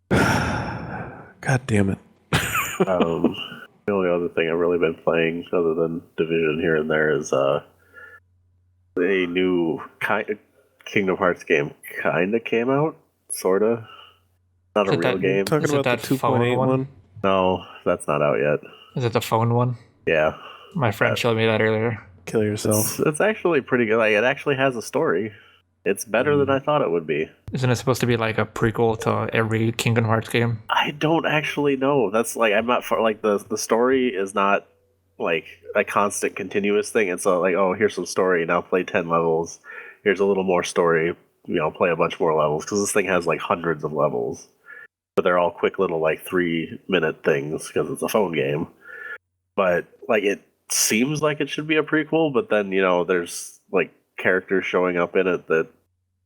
S1: God damn it.
S3: The only other thing I've really been playing, other than Division here and there, is a new Kingdom Hearts game kinda came out, sorta. Not a real game.
S1: Talking about the 2.8 one?
S3: No, that's not out yet.
S2: Is it the phone one?
S3: Yeah.
S2: My friend showed me that earlier.
S1: Kill yourself.
S3: It's actually pretty good. It actually has a story. It's better than I thought it would be.
S2: Isn't it supposed to be like a prequel to every Kingdom Hearts game?
S3: I don't actually know. That's I'm not for the story is not like a constant continuous thing. It's here's some story, now play 10 levels. Here's a little more story, play a bunch more levels, because this thing has hundreds of levels. But they're all quick little 3-minute things because it's a phone game. But it seems like it should be a prequel, but then there's characters showing up in it that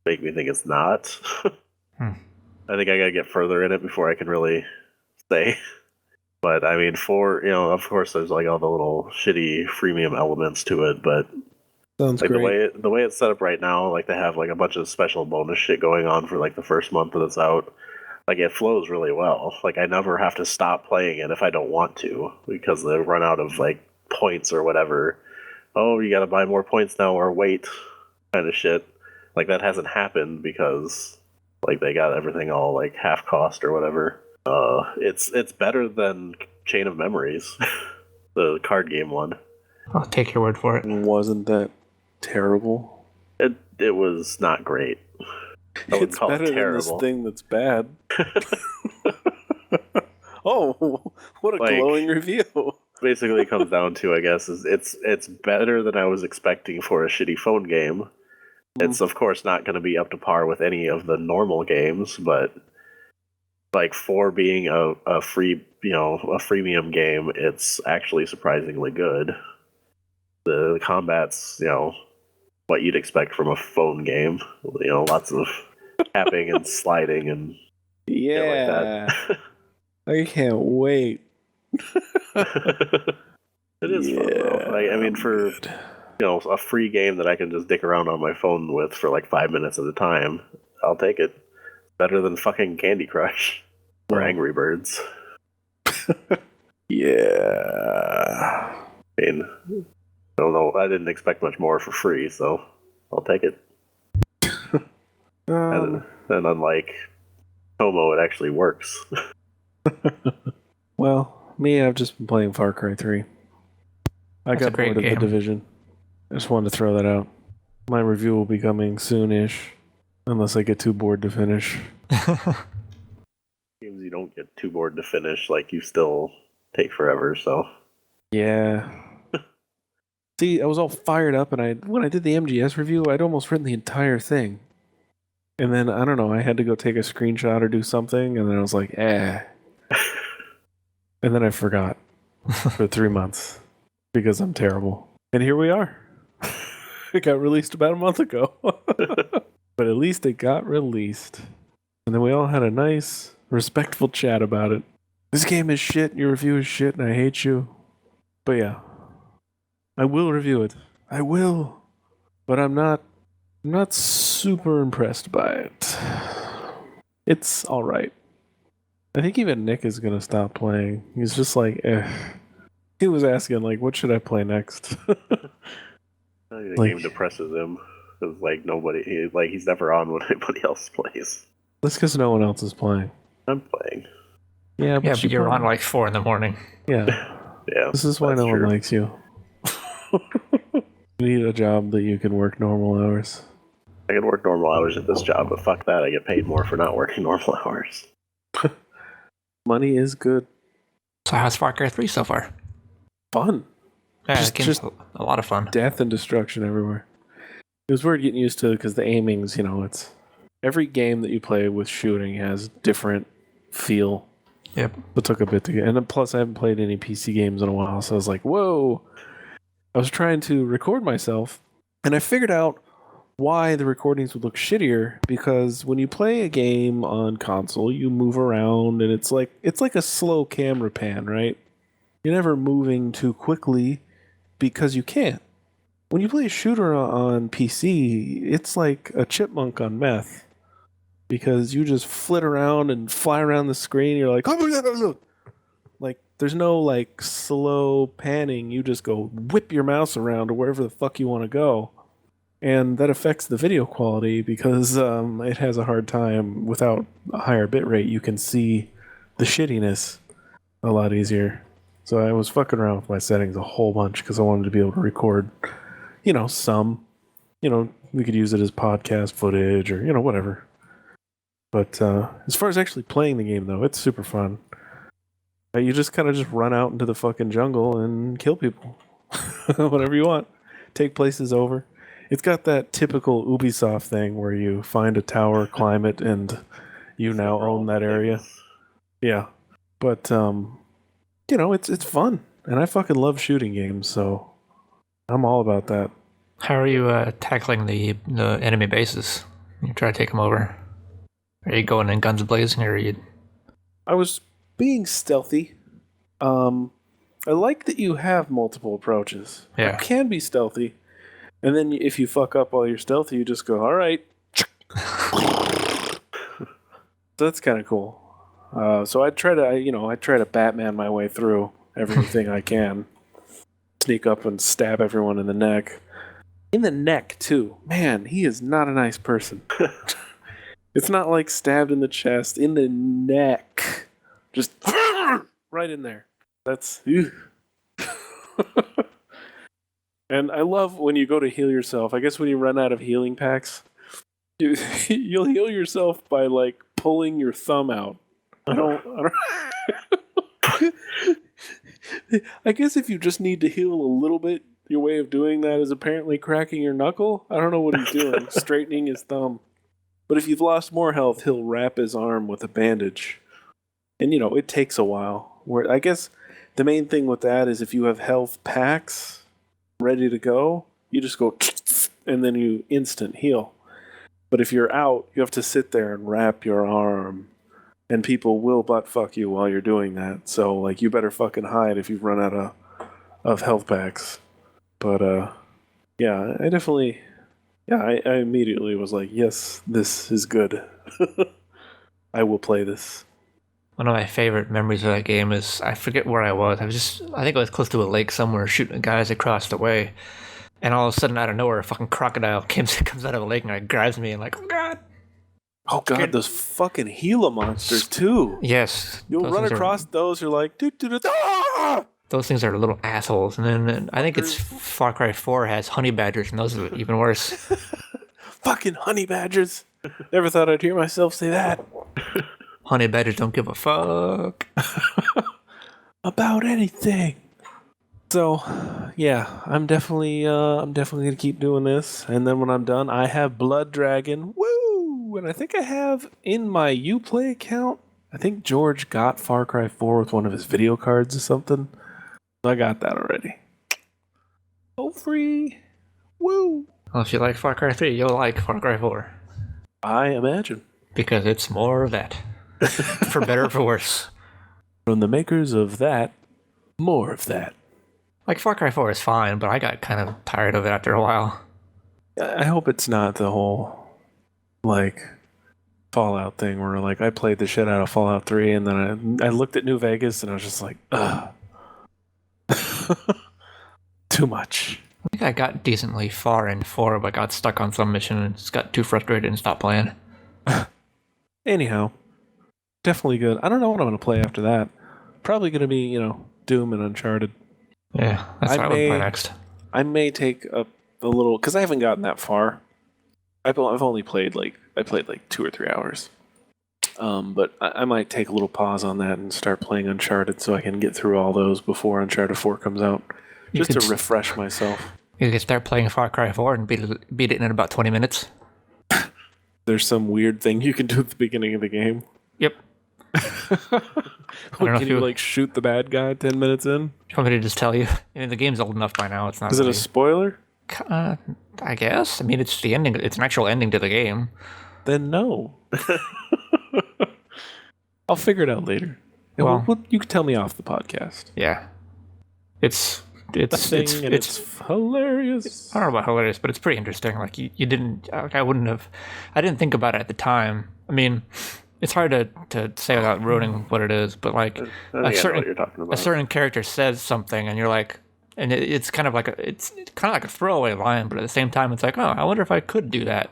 S3: make me think it's not. I think I gotta get further in it before I can really say. But I mean, of course, there's all the little shitty freemium elements to it, but
S1: sounds great.
S3: The way it's set up right now, they have a bunch of special bonus shit going on for the first month that it's out. It flows really well. I never have to stop playing it if I don't want to, because they run out of points or whatever. Oh, you gotta buy more points now or wait, kind of shit. That hasn't happened because Like they got everything all like half cost or whatever. It's better than Chain of Memories, the card game one.
S2: I'll take your word for it.
S1: Wasn't that terrible?
S3: It was not great. I wouldn't
S1: It's
S3: call
S1: better
S3: it
S1: than this
S3: terrible.
S1: thing that's bad. Oh, what a
S3: Like,
S1: glowing review!
S3: Basically, it comes down to, I guess, is it's better than I was expecting for a shitty phone game. It's of course not going to be up to par with any of the normal games, but like for being a free, a freemium game, it's actually surprisingly good. The combat's, what you'd expect from a phone game. Lots of tapping and sliding and shit like that.
S1: I can't wait.
S3: It is fun though. I mean, for
S1: good.
S3: a free game that I can just dick around on my phone with for like 5 minutes at a time, I'll take it. Better than fucking Candy Crush or Angry Birds.
S1: Yeah.
S3: I mean, I don't know. I didn't expect much more for free, so I'll take it. And unlike Tomo, it actually works.
S1: Well, me, I've just been playing Far Cry 3. I got bored of The Division. I just wanted to throw that out. My review will be coming soon-ish, unless I get too bored to finish.
S3: Games you don't get too bored to finish, like you still take forever, so.
S1: Yeah. See, I was all fired up, and when I did the MGS review, I'd almost written the entire thing. And then, I don't know, I had to go take a screenshot or do something, and then I was like, And then I forgot for 3 months because I'm terrible. And here we are. It got released about a month ago. But at least it got released. And then we all had a nice, respectful chat about it. This game is shit, your review is shit, and I hate you. But yeah, I will review it. I will. But I'm not super impressed by it. It's alright. I think even Nick is going to stop playing. He's just like, He was asking, like, what should I play next?
S3: The game depresses him. Because, like, he's never on when anybody else plays.
S1: That's because no one else is playing.
S3: I'm playing.
S1: Yeah,
S2: but you're on like 4 a.m.
S1: Yeah.
S3: Yeah.
S1: This is why no one likes you. You need a job that you can work normal hours.
S3: I can work normal hours at this job, but fuck that. I get paid more for not working normal hours.
S1: Money is good.
S2: So how's Far Cry 3 so far?
S1: Fun.
S2: Yeah, just a lot of fun.
S1: Death and destruction everywhere. It was weird getting used to it because the aimings, it's every game that you play with shooting has different feel.
S2: Yep.
S1: It took a bit to get, and then plus I haven't played any PC games in a while, so I was like, whoa. I was trying to record myself, and I figured out why the recordings would look shittier, because when you play a game on console, you move around, and it's like a slow camera pan, right? You're never moving too quickly because you can't. When you play a shooter on PC, it's like a chipmunk on meth, because you just flit around and fly around the screen. You're like, like there's no like slow panning. You just go whip your mouse around to wherever the fuck you want to go. And that affects the video quality because it has a hard time without a higher bitrate. You can see the shittiness a lot easier. So I was fucking around with my settings a whole bunch because I wanted to be able to record, some. We could use it as podcast footage or, whatever. But as far as actually playing the game, though, it's super fun. You just kind of just run out into the fucking jungle and kill people. Whatever you want. Take places over. It's got that typical Ubisoft thing where you find a tower, climb it, and you now own that area. Yeah. But, it's fun. And I fucking love shooting games, so I'm all about that.
S2: How are you tackling the enemy bases? You try to take them over? Are you going in guns blazing, or are you...
S1: I was being stealthy. I like that you have multiple approaches.
S2: Yeah.
S1: You can be stealthy. And then if you fuck up while you're stealthy, you just go, all right. That's kind of cool. So I try to Batman my way through everything I can. Sneak up and stab everyone in the neck. In the neck, too. Man, he is not a nice person. It's not like stabbed in the chest, in the neck. Just right in there. That's... And I love when you go to heal yourself. I guess when you run out of healing packs, you'll heal yourself by, like, pulling your thumb out. I don't I guess if you just need to heal a little bit, your way of doing that is apparently cracking your knuckle. I don't know what he's doing, straightening his thumb. But if you've lost more health, he'll wrap his arm with a bandage. And, it takes a while. Where I guess the main thing with that is if you have health packs ready to go, you just go and then you instant heal. But if you're out, you have to sit there and wrap your arm. And people will butt fuck you while you're doing that. So, like, you better fucking hide if you've run out of health packs. But, yeah, I definitely... Yeah, I immediately was like, yes, this is good. I will play this.
S2: One of my favorite memories of that game is, I forget where I was. I think I was close to a lake somewhere shooting guys across the way. And all of a sudden, out of nowhere, a fucking crocodile comes out of the lake and grabs me and like, oh god.
S1: Oh god, those fucking Gila monsters too.
S2: Yes.
S1: You'll run across those, you're like, ah!
S2: Those things are little assholes. And then I think it's Far Cry 4 has honey badgers, and those are even worse.
S1: Fucking honey badgers. Never thought I'd hear myself say that.
S2: Honey badgers don't give a fuck.
S1: About anything. So, yeah, I'm definitely gonna keep doing this. And then when I'm done, I have Blood Dragon. Woo! And I think I have in my Uplay account, I think George got Far Cry 4 with one of his video cards or something. So I got that already. Oh, free. Woo!
S2: Well, if you like Far Cry 3, you'll like Far Cry 4.
S1: I imagine.
S2: Because it's more of that. For better or for worse.
S1: From the makers of that, more of that.
S2: Like, Far Cry 4 is fine, but I got kind of tired of it after a while.
S1: I hope it's not the whole, like, Fallout thing where, like, I played the shit out of Fallout 3 and then I looked at New Vegas and I was just like, ugh. Too much.
S2: I think I got decently far in 4, but got stuck on some mission and just got too frustrated and stopped playing.
S1: Anyhow, definitely good. I don't know what I'm going to play after that. Probably going to be, Doom and Uncharted.
S2: Yeah, that's what I would play next.
S1: I may take a little, because I haven't gotten that far. I've only played I played 2 or 3 hours. But I might take a little pause on that and start playing Uncharted so I can get through all those before Uncharted 4 comes out. Just to refresh myself.
S2: You could start playing Far Cry 4 and beat it in about 20 minutes.
S1: There's some weird thing you can do at the beginning of the game.
S2: Yep.
S1: Can you shoot the bad guy 10 minutes in?
S2: You want me to just tell you? I mean, the game's old enough by now. It's not.
S1: Is it a spoiler?
S2: I guess. I mean, it's the ending. It's an actual ending to the game.
S1: Then no. I'll figure it out later.
S2: Well,
S1: you can tell me off the podcast.
S2: Yeah. It's
S1: hilarious.
S2: I don't know about hilarious, but it's pretty interesting. Like you didn't. I didn't think about it at the time. I mean, it's hard to say without ruining what it is, but like a certain character says something, and you're like, and it's kind of like a throwaway line, but at the same time, it's like, oh, I wonder if I could do that,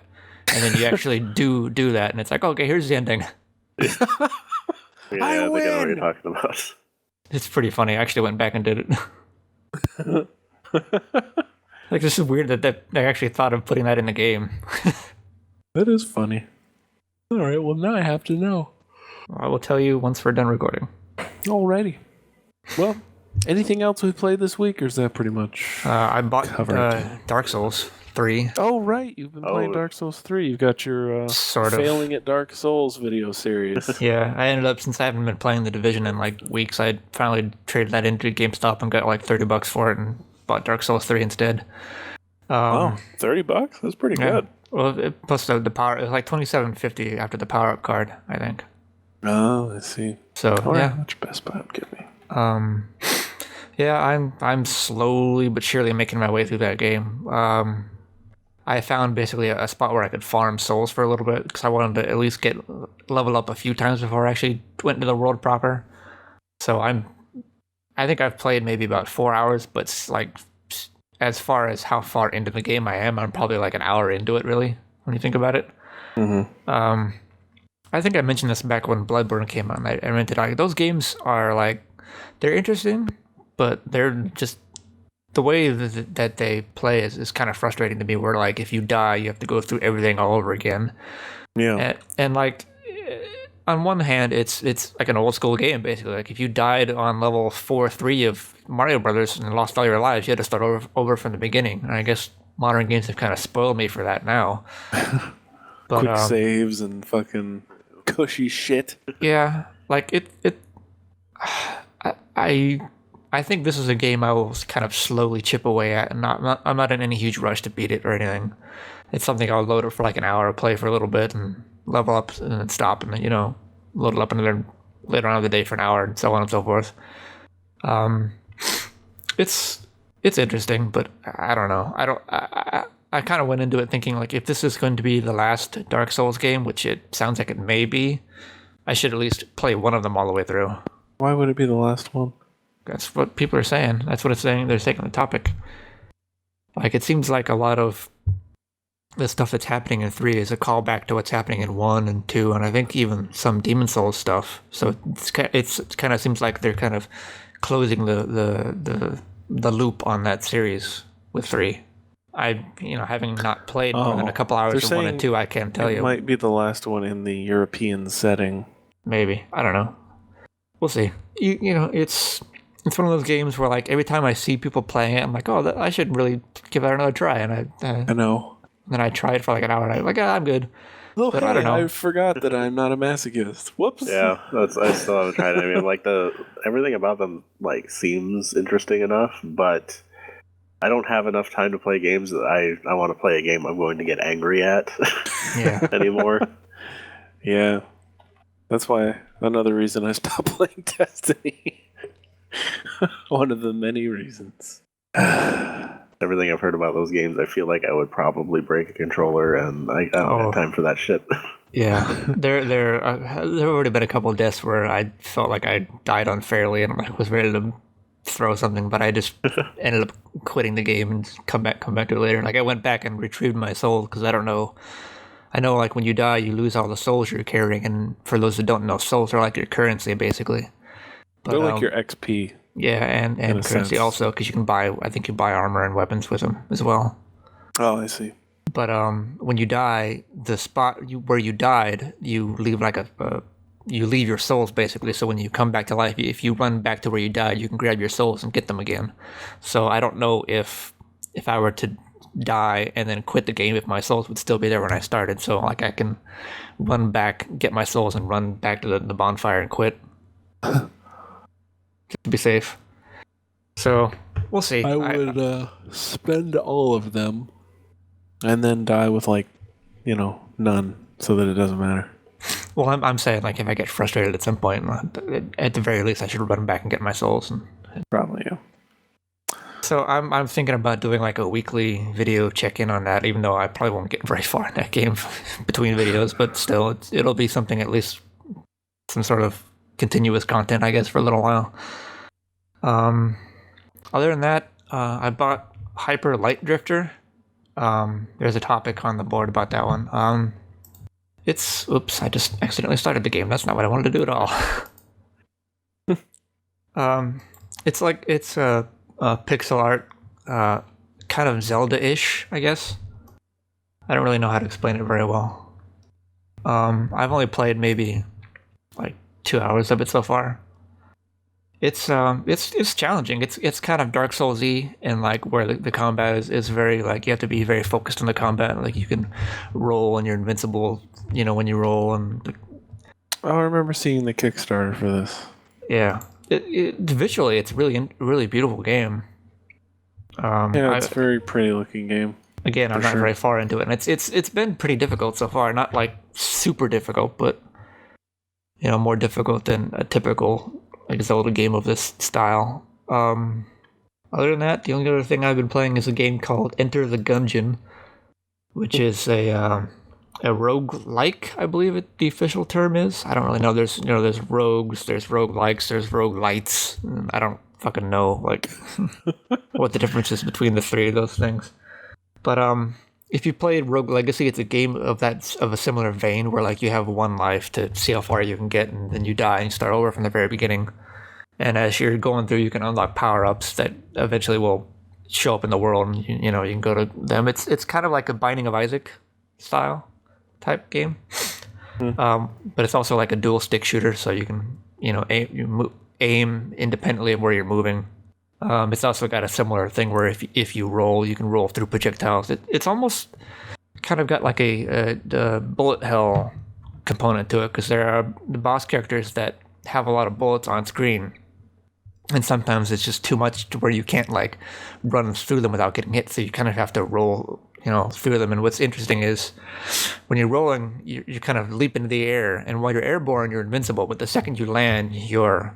S2: and then you actually do that, and it's like, okay, here's the ending.
S3: Yeah, I think I know what you're talking about.
S2: It's pretty funny. I actually went back and did it. Like, this is weird that they actually thought of putting that in the game.
S1: That is funny. All right, well, now I have to know.
S2: I will tell you once we're done recording.
S1: Alrighty. Well, anything else we played this week, or is that pretty much
S2: I bought Dark Souls 3.
S1: Oh, right. You've been playing Dark Souls 3. You've got your failing at Dark Souls video series.
S2: Yeah, I ended up, since I haven't been playing The Division in weeks, I finally traded that into GameStop and got $30 for it and bought Dark Souls 3 instead.
S1: Wow, $30? That's pretty good.
S2: Well, plus the power, it was like $27.50 after the power-up card, I think.
S1: Oh, I see.
S2: So, yeah.
S1: How much Best Buy would give me?
S2: Yeah, I'm slowly but surely making my way through that game. I found basically a spot where I could farm souls for a little bit because I wanted to at least level up a few times before I actually went into the world proper. So I think I've played maybe about 4 hours, but like as far as how far into the game I am, I'm probably like an hour into it really when you think about it.
S1: Mm-hmm.
S2: I think I mentioned this back when Bloodborne came out. And I rented like those games are like they're interesting, but they're just the way that they play is kind of frustrating to me. Where like if you die, you have to go through everything all over again.
S1: Yeah.
S2: And like on one hand, it's like an old school game basically. Like if you died on level 4-3 of Mario Brothers and lost all your lives, you had to start over from the beginning. And I guess modern games have kind of spoiled me for that now. But,
S1: quick saves and fucking cushy shit.
S2: Yeah, like it. I think this is a game I will kind of slowly chip away at, and I'm not in any huge rush to beat it or anything. It's something I'll load it for like an hour, play for a little bit, and level up, and then stop, and then load it up another later on in the day for an hour, and so on and so forth. It's interesting, but I don't know. I kind of went into it thinking like if this is going to be the last Dark Souls game, which it sounds like it may be, I should at least play one of them all the way through.
S1: Why would it be the last one?
S2: That's what people are saying. That's what it's saying. They're saying on the topic. Like it seems like a lot of the stuff that's happening in 3 is a callback to what's happening in 1 and 2, and I think even some Demon Souls stuff. So it kind of seems like they're kind of closing the loop on that series with 3. Having not played more than a couple hours of 1 and 2, I can't tell you.
S1: It might be the last one in the European setting.
S2: Maybe. I don't know. We'll see. It's one of those games where like every time I see people playing it, I'm like, oh, I should really give that another try. And
S1: I know.
S2: And then I try it for like an hour, and I'm like, I'm good.
S1: Oh,
S2: but
S1: hey,
S2: I don't know.
S1: I forgot that I'm not a masochist. Whoops.
S3: Yeah, I still haven't tried it. I mean, like everything about them like seems interesting enough, but I don't have enough time to play games that I want to play a game I'm going to get angry at anymore.
S1: Yeah. That's why another reason I stopped playing Destiny. One of the many reasons.
S3: Everything I've heard about those games, I feel like I would probably break a controller, and I don't have time for that shit.
S2: Yeah, there have already been a couple of deaths where I felt like I died unfairly and I was ready to throw something, but I just ended up quitting the game and come back to it later. Like I went back and retrieved my soul because I don't know. I know like when you die, you lose all the souls you're carrying, and for those that don't know, souls are like your currency basically.
S1: But, they're like your XP.
S2: Yeah, and currency also, because you buy armor and weapons with them as well.
S1: Oh, I see.
S2: But when you die, the spot where you died, you leave like you leave your souls basically. So when you come back to life, if you run back to where you died, you can grab your souls and get them again. So I don't know if I were to die and then quit the game, if my souls would still be there when I started. So like I can run back, get my souls, and run back to the bonfire and quit. To be safe. So we'll see.
S1: I would spend all of them and then die with none, so that it doesn't matter.
S2: Well, I'm saying like if I get frustrated at some point, at the very least, I should run back and get my souls.
S1: Probably, yeah.
S2: So I'm thinking about doing like a weekly video check-in on that, even though I probably won't get very far in that game between videos, but still, it'll be something, at least some sort of continuous content, I guess, for a little while. Other than that, I bought Hyper Light Drifter. There's a topic on the board about that one. I just accidentally started the game. That's not what I wanted to do at all. It's a pixel art, kind of Zelda-ish, I guess. I don't really know how to explain it very well. I've only played maybe like 2 hours of it so far. It's challenging. It's kind of Dark Souls-y, and like where the combat is very like you have to be very focused on the combat. Like you can roll and you're invincible, when you roll. And
S1: I remember seeing the Kickstarter for this.
S2: Yeah, visually it's really beautiful game.
S1: It's a very pretty looking game.
S2: Again, I'm not very far into it, and it's been pretty difficult so far. Not like super difficult, but more difficult than a typical like Zelda game of this style. Other than that, the only other thing I've been playing is a game called Enter the Gungeon, which is a roguelike, I believe the official term is. I don't really know. There's rogues, there's roguelikes, there's roguelites. I don't fucking know like what the difference is between the three of those things. But if you played Rogue Legacy, it's a game of a similar vein where like you have one life to see how far you can get, and then you die and you start over from the very beginning. And as you're going through, you can unlock power-ups that eventually will show up in the world, and you can go to them. It's kind of like a Binding of Isaac style type game, but it's also like a dual stick shooter, so you can aim independently of where you're moving. It's also got a similar thing where if you roll, you can roll through projectiles. It's almost kind of got like a bullet hell component to it, because there are the boss characters that have a lot of bullets on screen, and sometimes it's just too much to where you can't like run through them without getting hit. So you kind of have to roll, through them. And what's interesting is when you're rolling, you kind of leap into the air, and while you're airborne, you're invincible. But the second you land, you're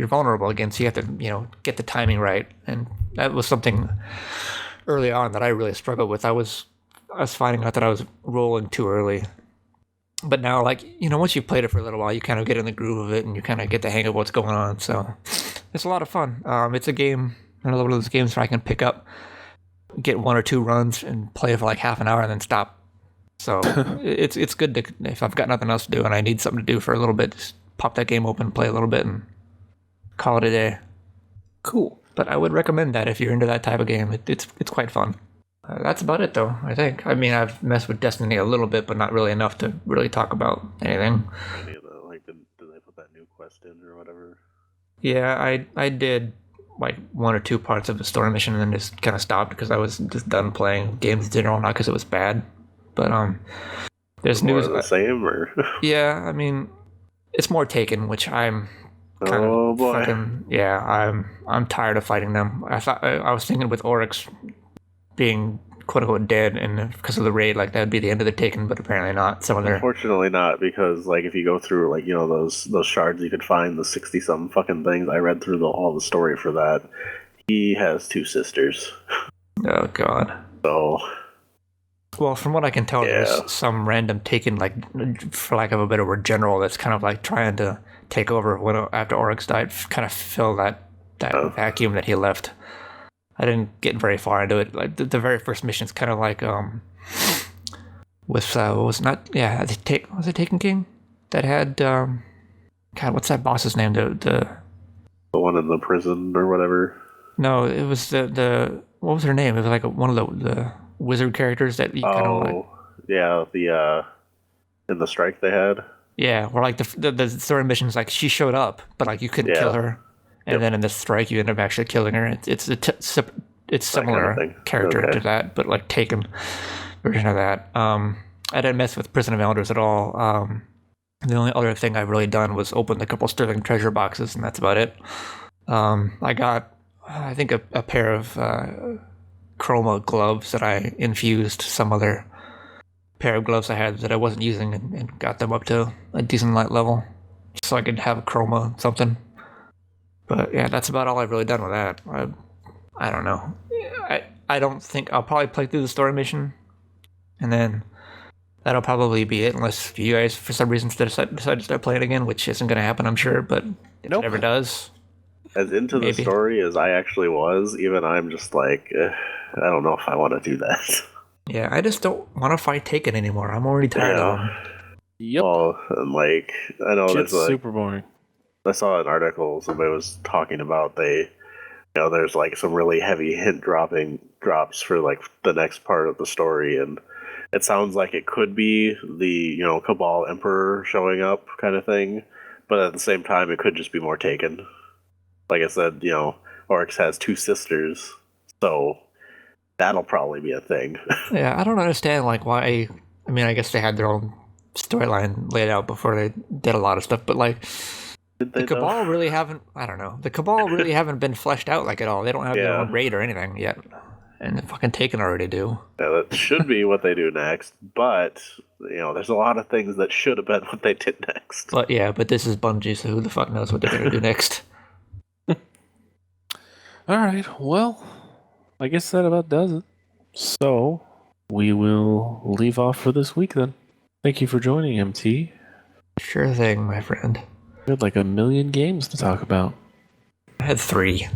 S2: vulnerable again. So you have to get the timing right. And that was something early on that I really struggled with. I was finding out that I was rolling too early. But now, like, once you've played it for a little while, you kind of get in the groove of it, and you kind of get the hang of what's going on. So it's a lot of fun. It's a game, another one of those games where I can pick up, get 1 or 2 runs, and play for like half an hour and then stop. So it's good to, if I've got nothing else to do and I need something to do for a little bit, just pop that game open, play a little bit, and call it a day.
S1: Cool.
S2: But I would recommend that if you're into that type of game. It's quite fun. That's about it, though, I think. I mean, I've messed with Destiny a little bit, but not really enough to really talk about anything.
S3: Did they put that new quest in or whatever?
S2: Yeah, I did like 1 or 2 parts of the story mission and then just kind of stopped because I was just done playing games in general, not because it was bad. But there's
S3: more
S2: news.
S3: Of the same, or
S2: yeah, I mean, it's more Taken, which I'm kind
S3: oh
S2: of
S3: boy,
S2: fucking I'm tired of fighting them. I was thinking with Oryx being quote unquote dead, and because of the raid, like that'd be the end of the Taken, but apparently not. Some of their
S3: unfortunately not, because like if you go through like those shards, you could find the 60-something fucking things. I read through all the story for that. He has 2 sisters.
S2: Oh god.
S3: So.
S2: Well, from what I can tell, there's some random Taken, like, for lack of a better word, general that's kind of like trying to take over after Oryx died, kind of fill that vacuum that he left. I didn't get very far into it. Like the very first mission's kind of like with was it Taken King that had God, what's that boss's name? The
S3: one in the prison or whatever.
S2: No, it was the what was her name? It was like one of the wizard characters that you kind of like.
S3: Yeah, the in the strike they had.
S2: Yeah, or like the story missions, like she showed up, but like you couldn't kill her, and then in the strike you end up actually killing her. It's similar kind of character to that, but like Taken version of that. I didn't mess with Prison of Elders at all. The only other thing I've really done was open a couple Sterling treasure boxes, and that's about it. I got, I think, a pair of chroma gloves that I infused some other pair of gloves I had that I wasn't using, and got them up to a decent light level so I could have a chroma something. But yeah, that's about all I've really done with that. I don't know. I don't think I'll probably play through the story mission, and then that'll probably be it, unless you guys for some reason decide to start playing again, which isn't going to happen, I'm sure, but if it ever does.
S3: As into the story as I actually was, even I'm just like, I don't know if I want to do that.
S2: Yeah, I just don't want to fight Taken anymore. I'm already tired of them.
S1: Yep.
S3: Well, and like, I know
S1: it's
S3: there's
S1: super boring.
S3: I saw an article somebody was talking about there's like some really heavy hint drops for like the next part of the story, and it sounds like it could be the Cabal Emperor showing up kind of thing, but at the same time it could just be more Taken. Like I said, Oryx has 2 sisters, so that'll probably be a thing.
S2: Yeah, I don't understand like why. I mean, I guess they had their own storyline laid out before they did a lot of stuff, but like the Cabal really haven't. I don't know. The Cabal really haven't been fleshed out like at all. They don't have their own raid or anything yet, and the fucking Taken already do.
S3: Yeah, that should be what they do next, but there's a lot of things that should have been what they did next.
S2: But this is Bungie, so who the fuck knows what they're gonna do next?
S1: All right, well, I guess that about does it. So, we will leave off for this week then. Thank you for joining, MT.
S2: Sure thing, my friend.
S1: We had like 1 million games to talk about.
S2: I had 3.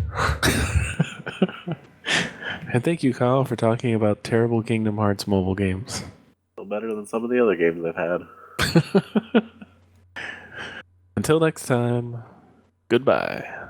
S1: And thank you, Kyle, for talking about terrible Kingdom Hearts mobile games.
S3: Still better than some of the other games I've had.
S1: Until next time, goodbye.